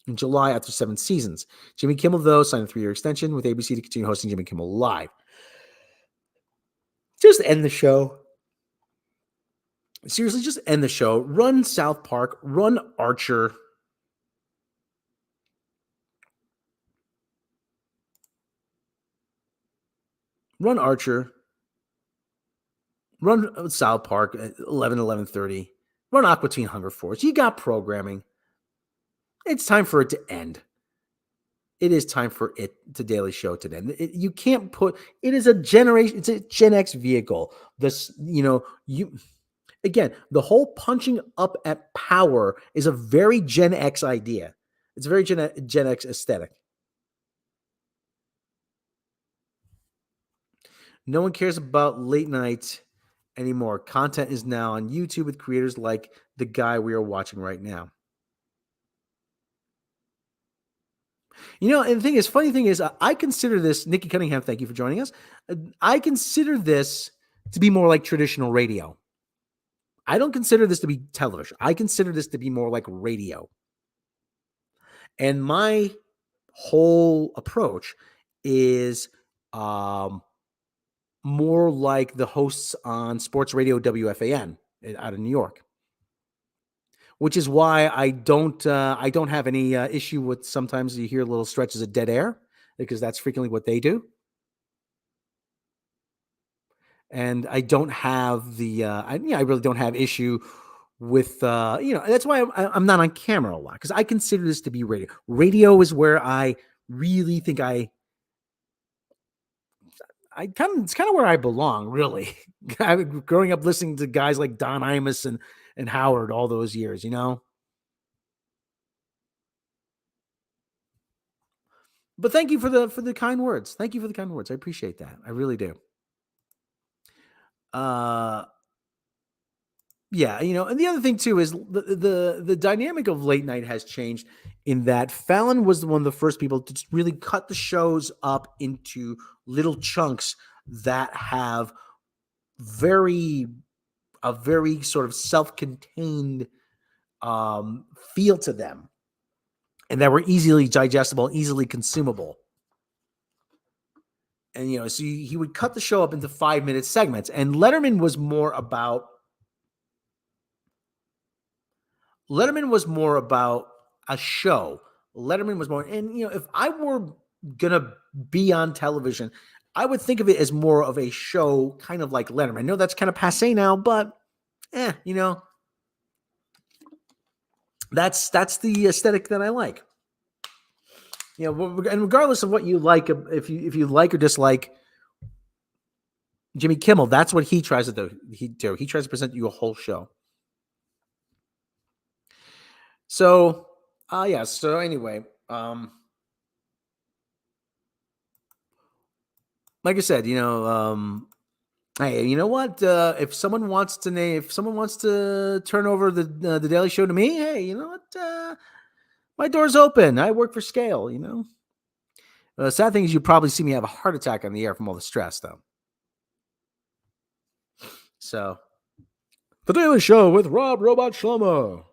in July after 7 seasons. Jimmy Kimmel, though, signed a 3-year extension with ABC to continue hosting Jimmy Kimmel Live. Just end the show. Seriously, just end the show. Run South Park. Run Archer. Run Archer. Run South Park at 11:30. Run Aqua Teen Hunger Force. You got programming. It's time for it to end. It is time for it, the Daily Show, to end. You can't put, it is a generation, it's a Gen X vehicle. This, again, the whole punching up at power is a very Gen X idea. It's a very Gen X aesthetic. No one cares about late night anymore. Content is now on YouTube with creators like the guy we are watching right now. And the thing is, funny thing is, I consider this, Nikki Cunningham, thank you for joining us. I consider this to be more like traditional radio. I don't consider this to be television. I consider this to be more like radio. And my whole approach is more like the hosts on sports radio WFAN out of New York, which is why I don't have any issue with sometimes you hear little stretches of dead air, because that's frequently what they do. And I don't have the I really don't have issue with that's why I'm not on camera a lot, because I consider this to be radio. Radio is where I really think it's kind of where I belong, really. Growing up listening to guys like Don Imus and Howard all those years, But thank you for the kind words. Thank you for the kind words. I appreciate that. I really do. Yeah, and the other thing too is the dynamic of late night has changed in that Fallon was one of the first people to really cut the shows up into little chunks that have a very sort of self-contained feel to them, and that were easily digestible, easily consumable. And so he would cut the show up into 5-minute segments, and Letterman was more about a show. Letterman was more, and if I were gonna be on television, I would think of it as more of a show, kind of like Letterman. I know that's kind of passé now, but that's the aesthetic that I like. And regardless of what you like, if you like or dislike Jimmy Kimmel, that's what he tries to do. He tries to present you a whole show. So, yeah. So anyway, like I said, hey, you know what? If someone wants to turn over the Daily Show to me, hey, you know what? My door's open. I work for scale. The sad thing is, you probably see me have a heart attack on the air from all the stress, though. So, the Daily Show with Rob Robot Shlomo.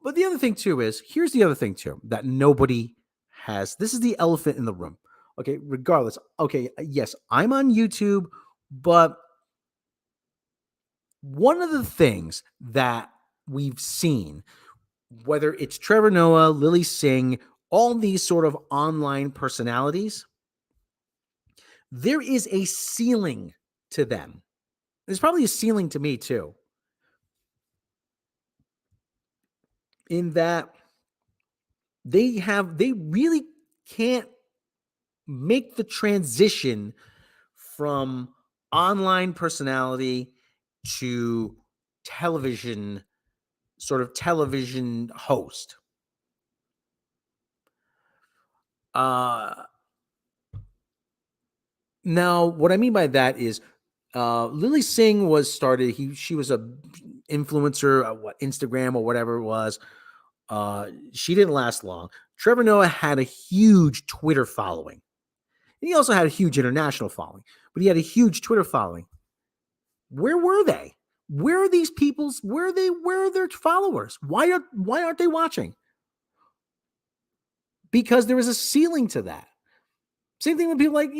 But the other thing too is, here's the other thing too that nobody has. This is the elephant in the room. Okay, regardless. Okay, yes, I'm on YouTube, but one of the things that we've seen, whether it's Trevor Noah, Lily Singh, all these sort of online personalities, there is a ceiling to them. There's probably a ceiling to me too. In that They really can't make the transition from online personality to television, sort of television host. Now, what I mean by that is Lily Singh was started. She was a influencer, Instagram or whatever it was. She didn't last long. Trevor Noah had a huge Twitter following. And he also had a huge international following, but he had a huge Twitter following. Where were they? Where are these people's? Where are they? Where are their followers? Why aren't they watching? Because there is a ceiling to that. Same thing with people like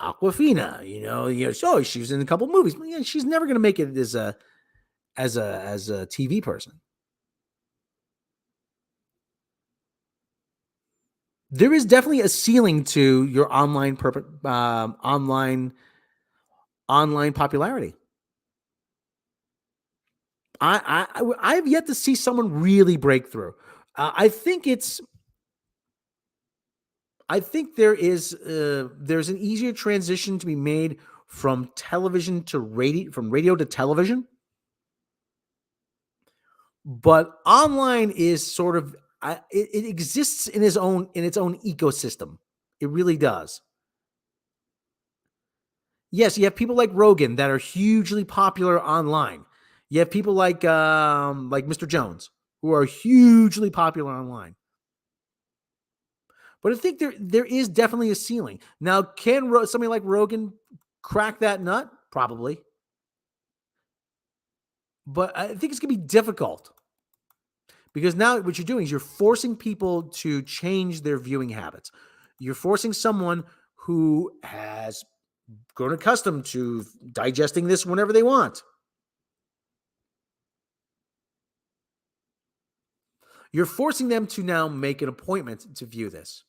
Aquafina. So she was in a couple movies. But, she's never going to make it as a TV person. There is definitely a ceiling to your online popularity. I've yet to see someone really break through. I think there's an easier transition to be made from television to radio, from radio to television. But online is sort of it exists in its own ecosystem. It really does. Yes, you have people like Rogan that are hugely popular online. You have people like Mr. Jones who are hugely popular online. But I think there is definitely a ceiling. Now, can somebody like Rogan crack that nut? Probably. But I think it's going to be difficult. Because now what you're doing is you're forcing people to change their viewing habits. You're forcing someone who has grown accustomed to digesting this whenever they want. You're forcing them to now make an appointment to view this.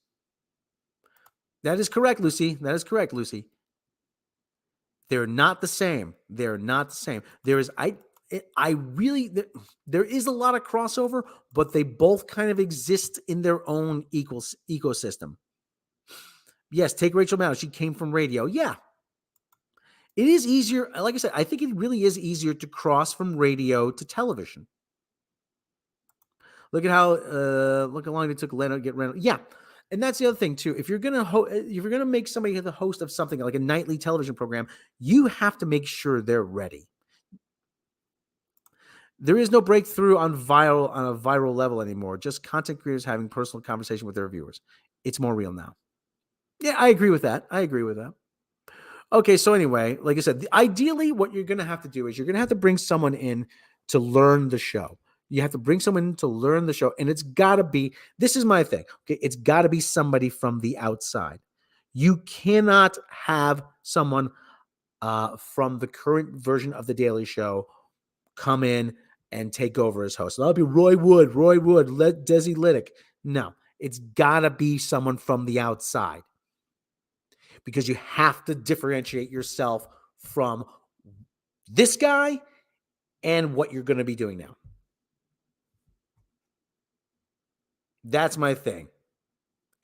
That is correct, Lucy. That is correct, Lucy. They're not the same. They're not the same. There is there is a lot of crossover, but they both kind of exist in their own ecosystem. Yes, take Rachel Maddow. She came from radio. Yeah. It is easier. Like I said, I think it really is easier to cross from radio to television. Look at look how long it took Leno to get Reynolds. Yeah. And that's the other thing too. If you're gonna make somebody the host of something like a nightly television program, you have to make sure they're ready. There is no breakthrough on a viral level anymore. Just content creators having personal conversation with their viewers. It's more real now. Yeah, I agree with that. Okay, so anyway, like I said, ideally, what you're going to have to do is you're going to have to bring someone in to learn the show. You have to bring someone in to learn the show, and it's got to be. This is my thing. Okay, it's got to be somebody from the outside. You cannot have someone from the current version of the Daily Show come in and take over as host. That'll be Roy Wood, Desi Liddick. No, it's got to be someone from the outside because you have to differentiate yourself from this guy and what you're going to be doing now. That's my thing.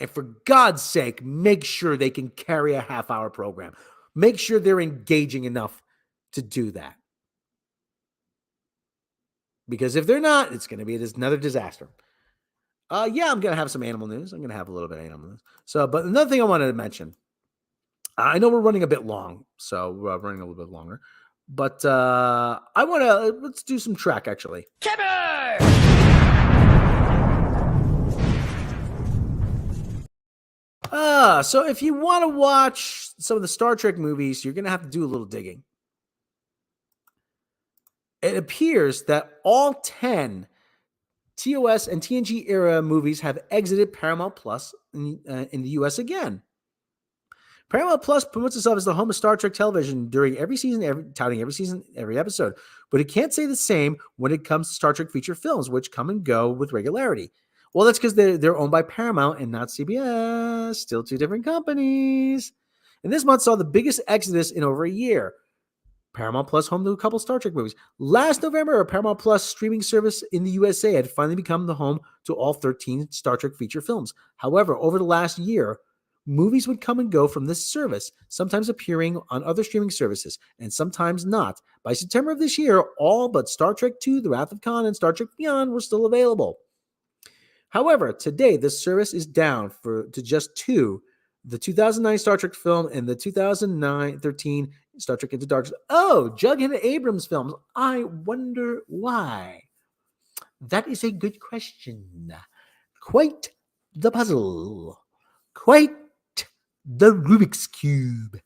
And for God's sake, make sure they can carry a half-hour program. Make sure they're engaging enough to do that. Because if they're not, it's going to be another disaster. Yeah, I'm going to have some animal news. I'm going to have a little bit of animal news. But another thing I wanted to mention, I know we're running a bit long, so we're running a little bit longer. But let's do some track, actually. Trevor! So if you want to watch some of the Star Trek movies, you're going to have to do a little digging. It appears that all 10 TOS and TNG era movies have exited Paramount Plus in the US again. Paramount Plus promotes itself as the home of Star Trek television during every season, touting every season, every episode. But it can't say the same when it comes to Star Trek feature films, which come and go with regularity. Well, that's because they're owned by Paramount and not CBS. Still two different companies. And this month saw the biggest exodus in over a year. Paramount Plus home to a couple Star Trek movies. Last November, Paramount Plus streaming service in the USA had finally become the home to all 13 Star Trek feature films. However, over the last year, movies would come and go from this service, sometimes appearing on other streaming services and sometimes not. By September of this year, all but Star Trek II, The Wrath of Khan, and Star Trek Beyond were still available. However, today, this service is down to just two, the 2009 Star Trek film and the 2013 Star Trek Into Darkness. Oh, Jughead Abrams films. I wonder why. That is a good question. Quite the puzzle. Quite the Rubik's Cube.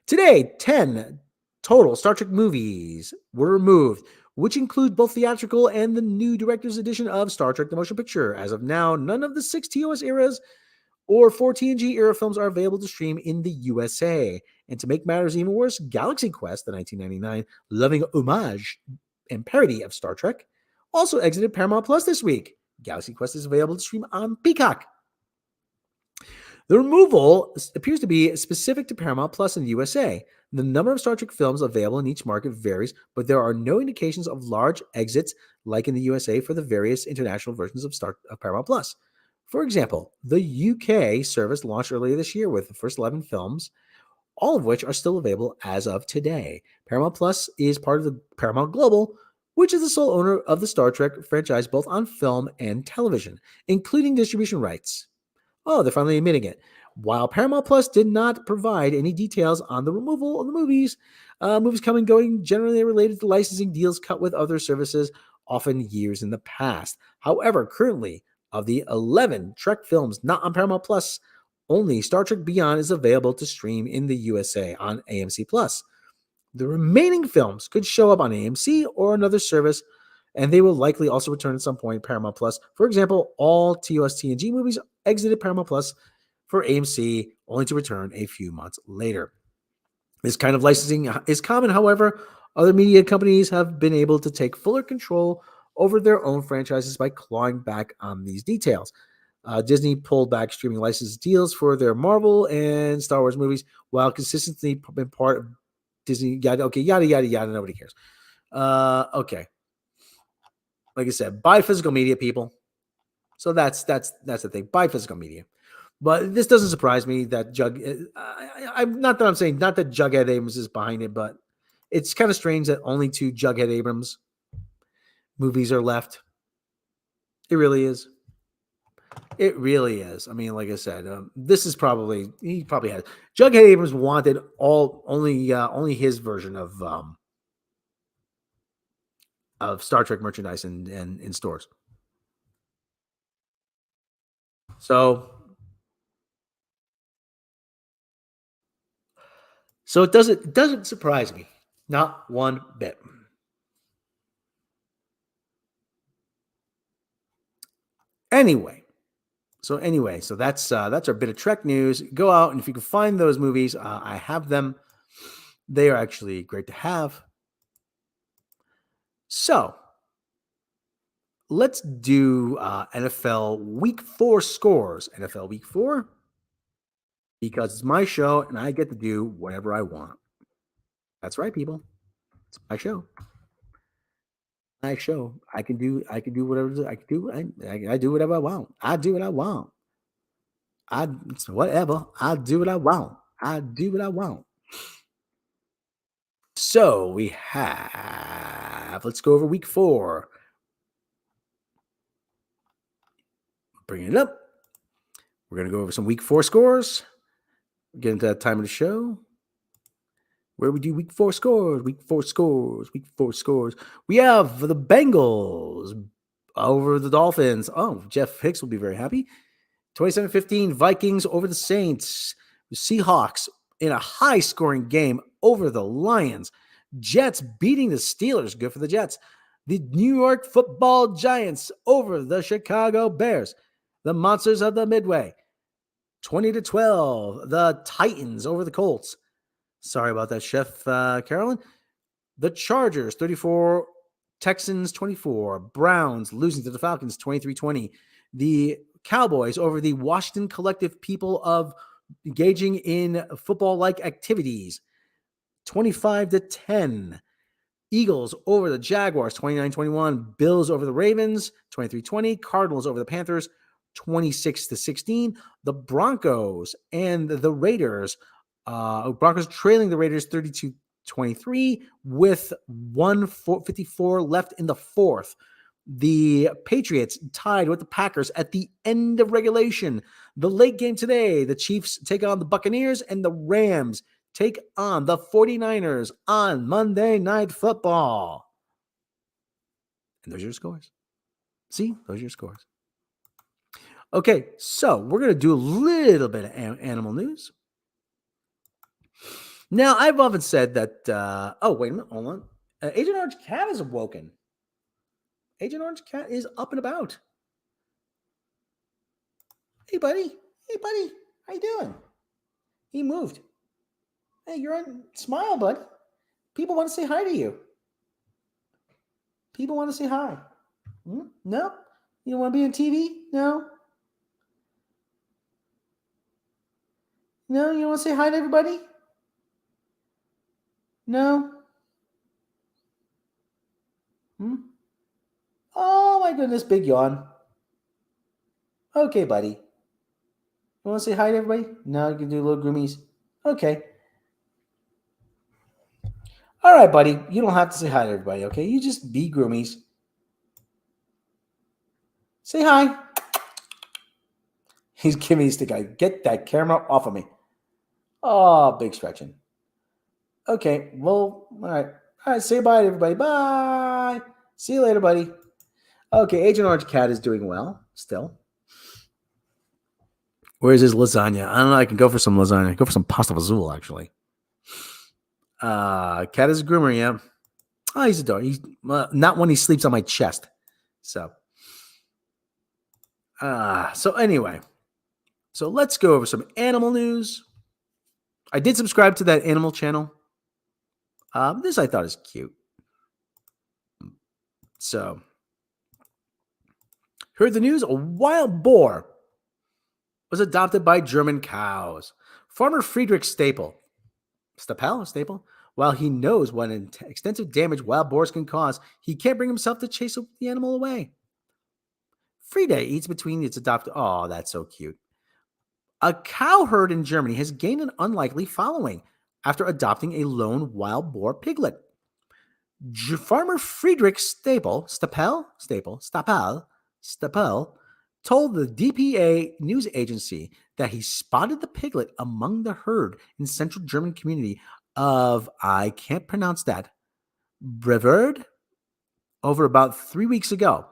Today, 10 total Star Trek movies were removed, which include both theatrical and the new director's edition of Star Trek The Motion Picture. As of now, none of the 6 TOS eras or 4 TNG era films are available to stream in the USA. And to make matters even worse, Galaxy Quest, the 1999 loving homage and parody of Star Trek, also exited Paramount Plus this week. Galaxy Quest is available to stream on Peacock. The removal appears to be specific to Paramount Plus in the USA. The number of Star Trek films available in each market varies, but there are no indications of large exits like in the USA for the various international versions of Paramount Plus. For example, the UK service launched earlier this year with the first 11 films, all of which are still available as of today. Paramount Plus is part of the Paramount Global, which is the sole owner of the Star Trek franchise both on film and television, including distribution rights. Oh, they're finally admitting it. While Paramount Plus did not provide any details on the removal of the movies coming and going generally related to licensing deals cut with other services, often years in the past. However, currently, of the 11 Trek films not on Paramount Plus, only Star Trek Beyond is available to stream in the USA on AMC Plus. The remaining films could show up on AMC or another service, and they will likely also return at some point Paramount Plus. For example, all TOS TNG movies exited Paramount Plus for AMC, only to return a few months later. This kind of licensing is common, however. Other media companies have been able to take fuller control over their own franchises by clawing back on these details. Disney pulled back streaming license deals for their Marvel and Star Wars movies, while consistently been part of Disney. Yada yada. Nobody cares. Okay. Like I said, buy physical media, people. So that's the thing. Buy physical media. But this doesn't surprise me that I'm not saying that Jughead Abrams is behind it, but it's kind of strange that only 2 Jughead Abrams movies are left. It really is. It really is. I mean, like I said, this is he probably had Jughead Abrams wanted only his version of Star Trek merchandise in stores. So it doesn't surprise me, not one bit. Anyway, so that's our bit of Trek news. Go out, and if you can find those movies, I have them. They are actually great to have. So let's do NFL Week 4 scores. NFL Week 4, because it's my show and I get to do whatever I want. That's right, people. It's my show. My show. I can do whatever I can do. I do whatever I want. I do what I want. Whatever. I do what I want. I do what I want. So we have. Let's go over Week 4. Bring it up. We're going to go over some Week 4 scores. Get into that time of the show where we do Week 4 scores. We have the Bengals over the Dolphins. Oh, Jeff Hicks will be very happy. 27-15 Vikings over the Saints. The Seahawks in a high-scoring game over the Lions. Jets beating the Steelers. Good for the Jets. The New York Football Giants over the Chicago Bears. The Monsters of the Midway. 20-12. The Titans over the Colts. Sorry about that, Chef Carolyn. The Chargers, 34. Texans, 24. Browns losing to the Falcons, 23-20. The Cowboys over the Washington Collective people of engaging in football-like activities, 25-10. Eagles over the Jaguars, 29-21. Bills over the Ravens, 23-20. Cardinals over the Panthers, 26-16. The Broncos and the Raiders. Broncos trailing the Raiders 32-23 with 1:54 left in the fourth. The Patriots tied with the Packers at the end of regulation. The late game today, the Chiefs take on the Buccaneers and the Rams take on the 49ers on Monday Night Football. And those are your scores. See, those are your scores. Okay, so we're going to do a little bit of animal news. Now, I've often said that, oh, wait a minute, hold on. Agent Orange Cat is awoken. Agent Orange Cat is up and about. Hey, buddy. Hey, buddy. How you doing? He moved. Hey, you're on. Smile, bud. People want to say hi to you. People want to say hi. No? You don't want to be on TV? No? No? You don't want to say hi to everybody? No? Oh, my goodness. Big yawn. Okay, buddy. You want to say hi to everybody? No, you can do little groomies. Okay. All right, buddy. You don't have to say hi to everybody, okay? You just be groomies. Say hi. He's giving me a stick eye. Get that camera off of me. Oh, big stretching. Okay, well, all right. All right, say bye to everybody. Bye. See you later, buddy. Okay, Agent Orange Cat is doing well still. Where's his lasagna? I don't know. I can go for some lasagna. Go for some pasta fazool, actually. Cat is a groomer, yeah. Oh, he's adorable. He's not when he sleeps on my chest. So anyway. So let's go over some animal news. I did subscribe to that animal channel. This I thought is cute. So, heard the news? A wild boar was adopted by German cows. Farmer Friedrich Staple, while he knows what extensive damage wild boars can cause, he can't bring himself to chase the animal away. Frieda eats between its adopted. Oh, that's so cute. A cow herd in Germany has gained an unlikely following after adopting a lone wild boar piglet. Farmer Friedrich Staple told the DPA news agency that he spotted the piglet among the herd in central German community of, I can't pronounce that, Brevard, over about 3 weeks ago.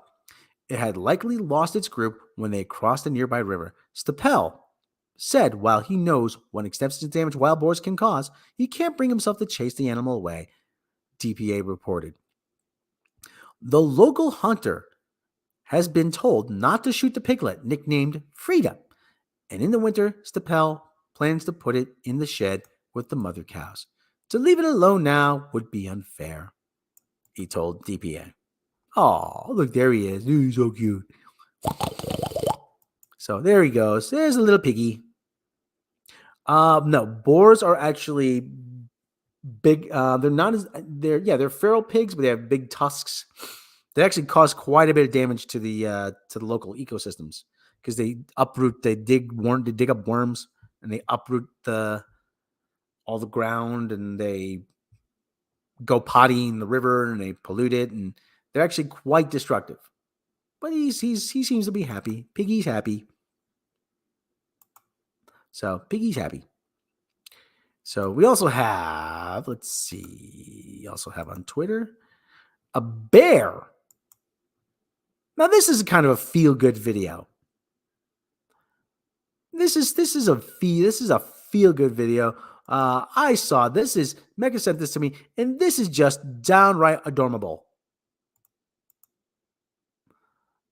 It had likely lost its group when they crossed a nearby river. Staple said while he knows what extensive damage wild boars can cause, he can't bring himself to chase the animal away, DPA reported. The local hunter has been told not to shoot the piglet, nicknamed Frieda, and in the winter, Staple plans to put it in the shed with the mother cows. To leave it alone now would be unfair, he told DPA. Oh, look, there he is. He's so cute. So there he goes. There's a little piggy. No, boars are actually big. They're feral pigs, but they have big tusks. They actually cause quite a bit of damage to the local ecosystems because they dig up worms and they uproot all the ground, and they go potty in the river and they pollute it, and they're actually quite destructive. But he seems to be happy. Piggy's happy. So Piggy's happy. So we also have, on Twitter, a bear. Now this is kind of a feel-good video. This is a feel-good video. I saw this. Mega sent this to me, and this is just downright adorable.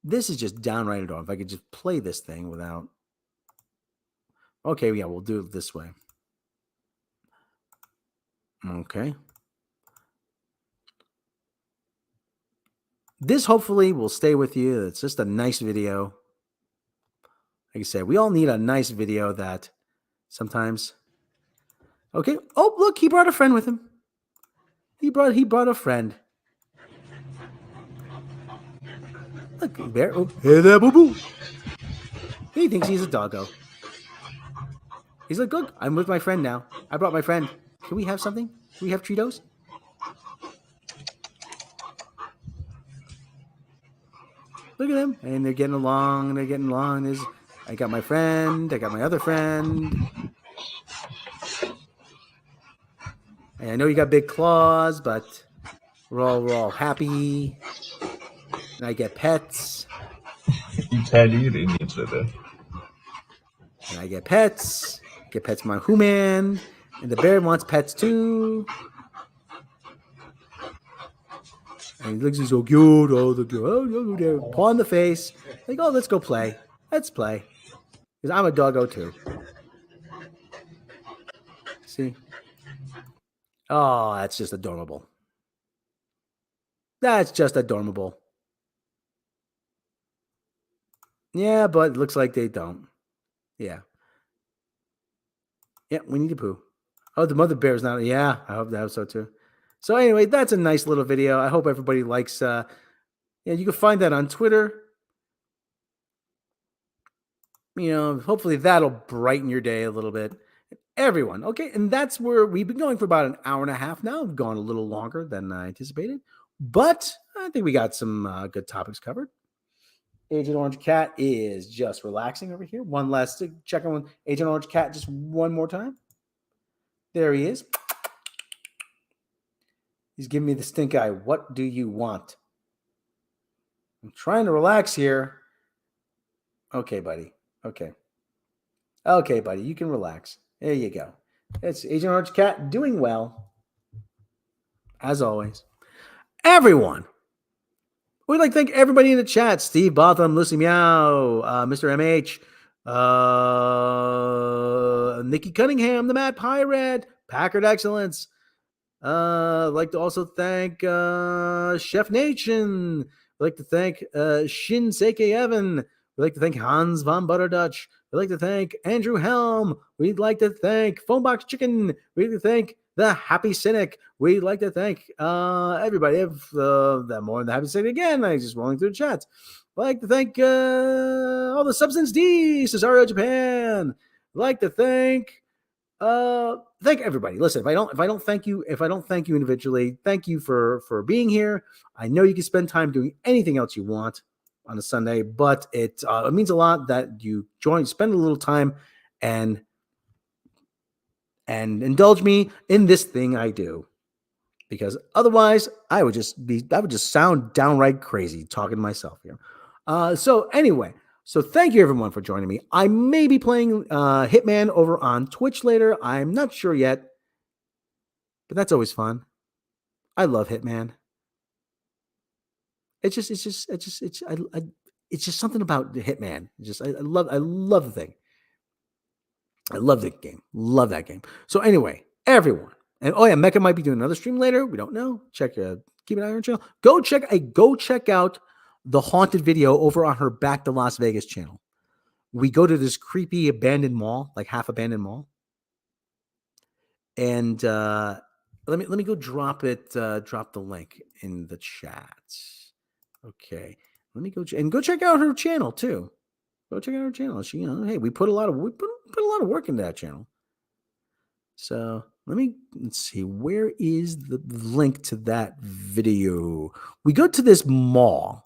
This is just downright adorable. If I could just play this thing without. Okay, yeah, we'll do it this way. Okay. This hopefully will stay with you. It's just a nice video. Like I said, we all need a nice video that sometimes. Okay. Oh, look, he brought a friend with him. He brought a friend. Look, bear. Oh, hey there, boo boo. He thinks he's a doggo. He's like, look, I'm with my friend now. I brought my friend. Can we have something? Can we have Cheetos? Look at them. And they're getting along. They're getting along. I got my friend. I got my other friend. And I know you got big claws, but we're all happy. And I get pets. İtalyan. And I get pets. Get pets from my human. And the bear wants pets too. And he looks so cute. Oh, the cute. Paw in the face. Like, oh, let's go play. Let's play. Because I'm a doggo too. See? Oh, that's just adorable. That's just adorable. Yeah, but it looks like they don't. Yeah. Yeah, we need to poo. Oh, the mother bear's not. Yeah, I hope so too. So anyway, that's a nice little video. I hope everybody likes. Yeah, you can find that on Twitter. You know, hopefully that'll brighten your day a little bit. Everyone, okay, and that's where we've been going for about an hour and a half now. We've gone a little longer than I anticipated, but I think we got some good topics covered. Agent Orange Cat is just relaxing over here. One last check on Agent Orange Cat just one more time. There he is. He's giving me the stink eye. What do you want? I'm trying to relax here. Okay, buddy. Okay. Okay, buddy. You can relax. There you go. It's Agent Orange Cat doing well. As always. Everyone. We'd like to thank everybody in the chat. Steve Botham, Lucy Meow, Mr. MH, Nikki Cunningham, the Mad Pirate, Packard Excellence. I'd like to also thank Chef Nation. We'd like to thank Shinseke Evan. We'd like to thank Hans von Butterdutch. We'd like to thank Andrew Helm. We'd like to thank Phonebox Chicken. We'd like to thank the Happy Cynic. We'd like to thank everybody. That more than the Happy Cynic again. I'm just rolling through the chats. I'd like to thank all the Substance D, Cesario Japan. I'd like to thank everybody. Listen, if I don't thank you individually, thank you for being here. I know you can spend time doing anything else you want on a Sunday, but it means a lot that you spend a little time and indulge me in this thing I do, because otherwise I would just sound downright crazy talking to myself here. So anyway, so thank you everyone for joining me. I may be playing Hitman over on Twitch later. I'm not sure yet, but that's always fun. I love Hitman. It's just something about the Hitman. I love the thing. I love the game. Love that game. So anyway, everyone, and oh yeah, Mecca might be doing another stream later. We don't know. Keep an eye on her channel. Go check out the haunted video over on her Back to Las Vegas channel. We go to this creepy abandoned mall, like half abandoned mall, and let me go drop the link in the chat. Okay, let me go check out her channel too. Go check out her channel. She, hey, we put a lot of work into that channel. So let's see, where is the link to that video? We go to this mall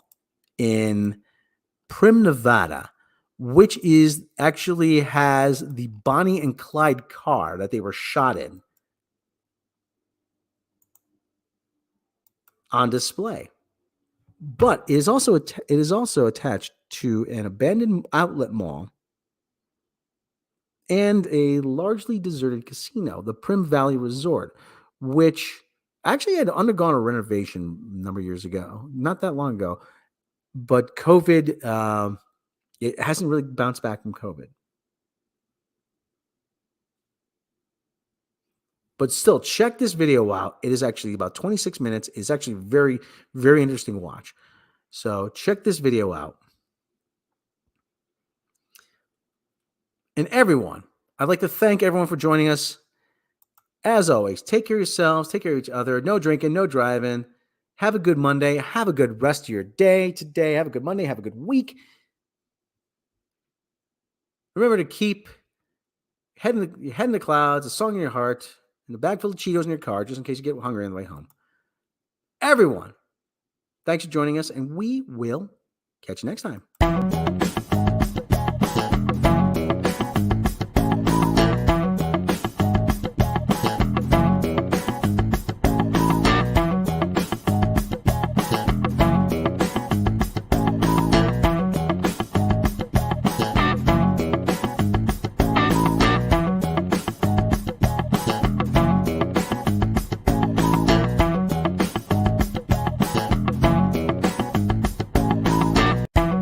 in Prim, Nevada, which actually has the Bonnie and Clyde car that they were shot in on display. But it is also attached to an abandoned outlet mall and a largely deserted casino, the Prim Valley Resort, which actually had undergone a renovation a number of years ago, not that long ago. But COVID, it hasn't really bounced back from COVID. But still, check this video out. It is actually about 26 minutes. It's actually very, very interesting to watch. So check this video out. And everyone, I'd like to thank everyone for joining us. As always, take care of yourselves, take care of each other. No drinking, no driving. Have a good Monday. Have a good rest of your day today. Have a good Monday. Have a good week. Remember to keep head in the clouds, a song in your heart, and a bag full of Cheetos in your car, just in case you get hungry on the way home. Everyone, thanks for joining us, and we will catch you next time.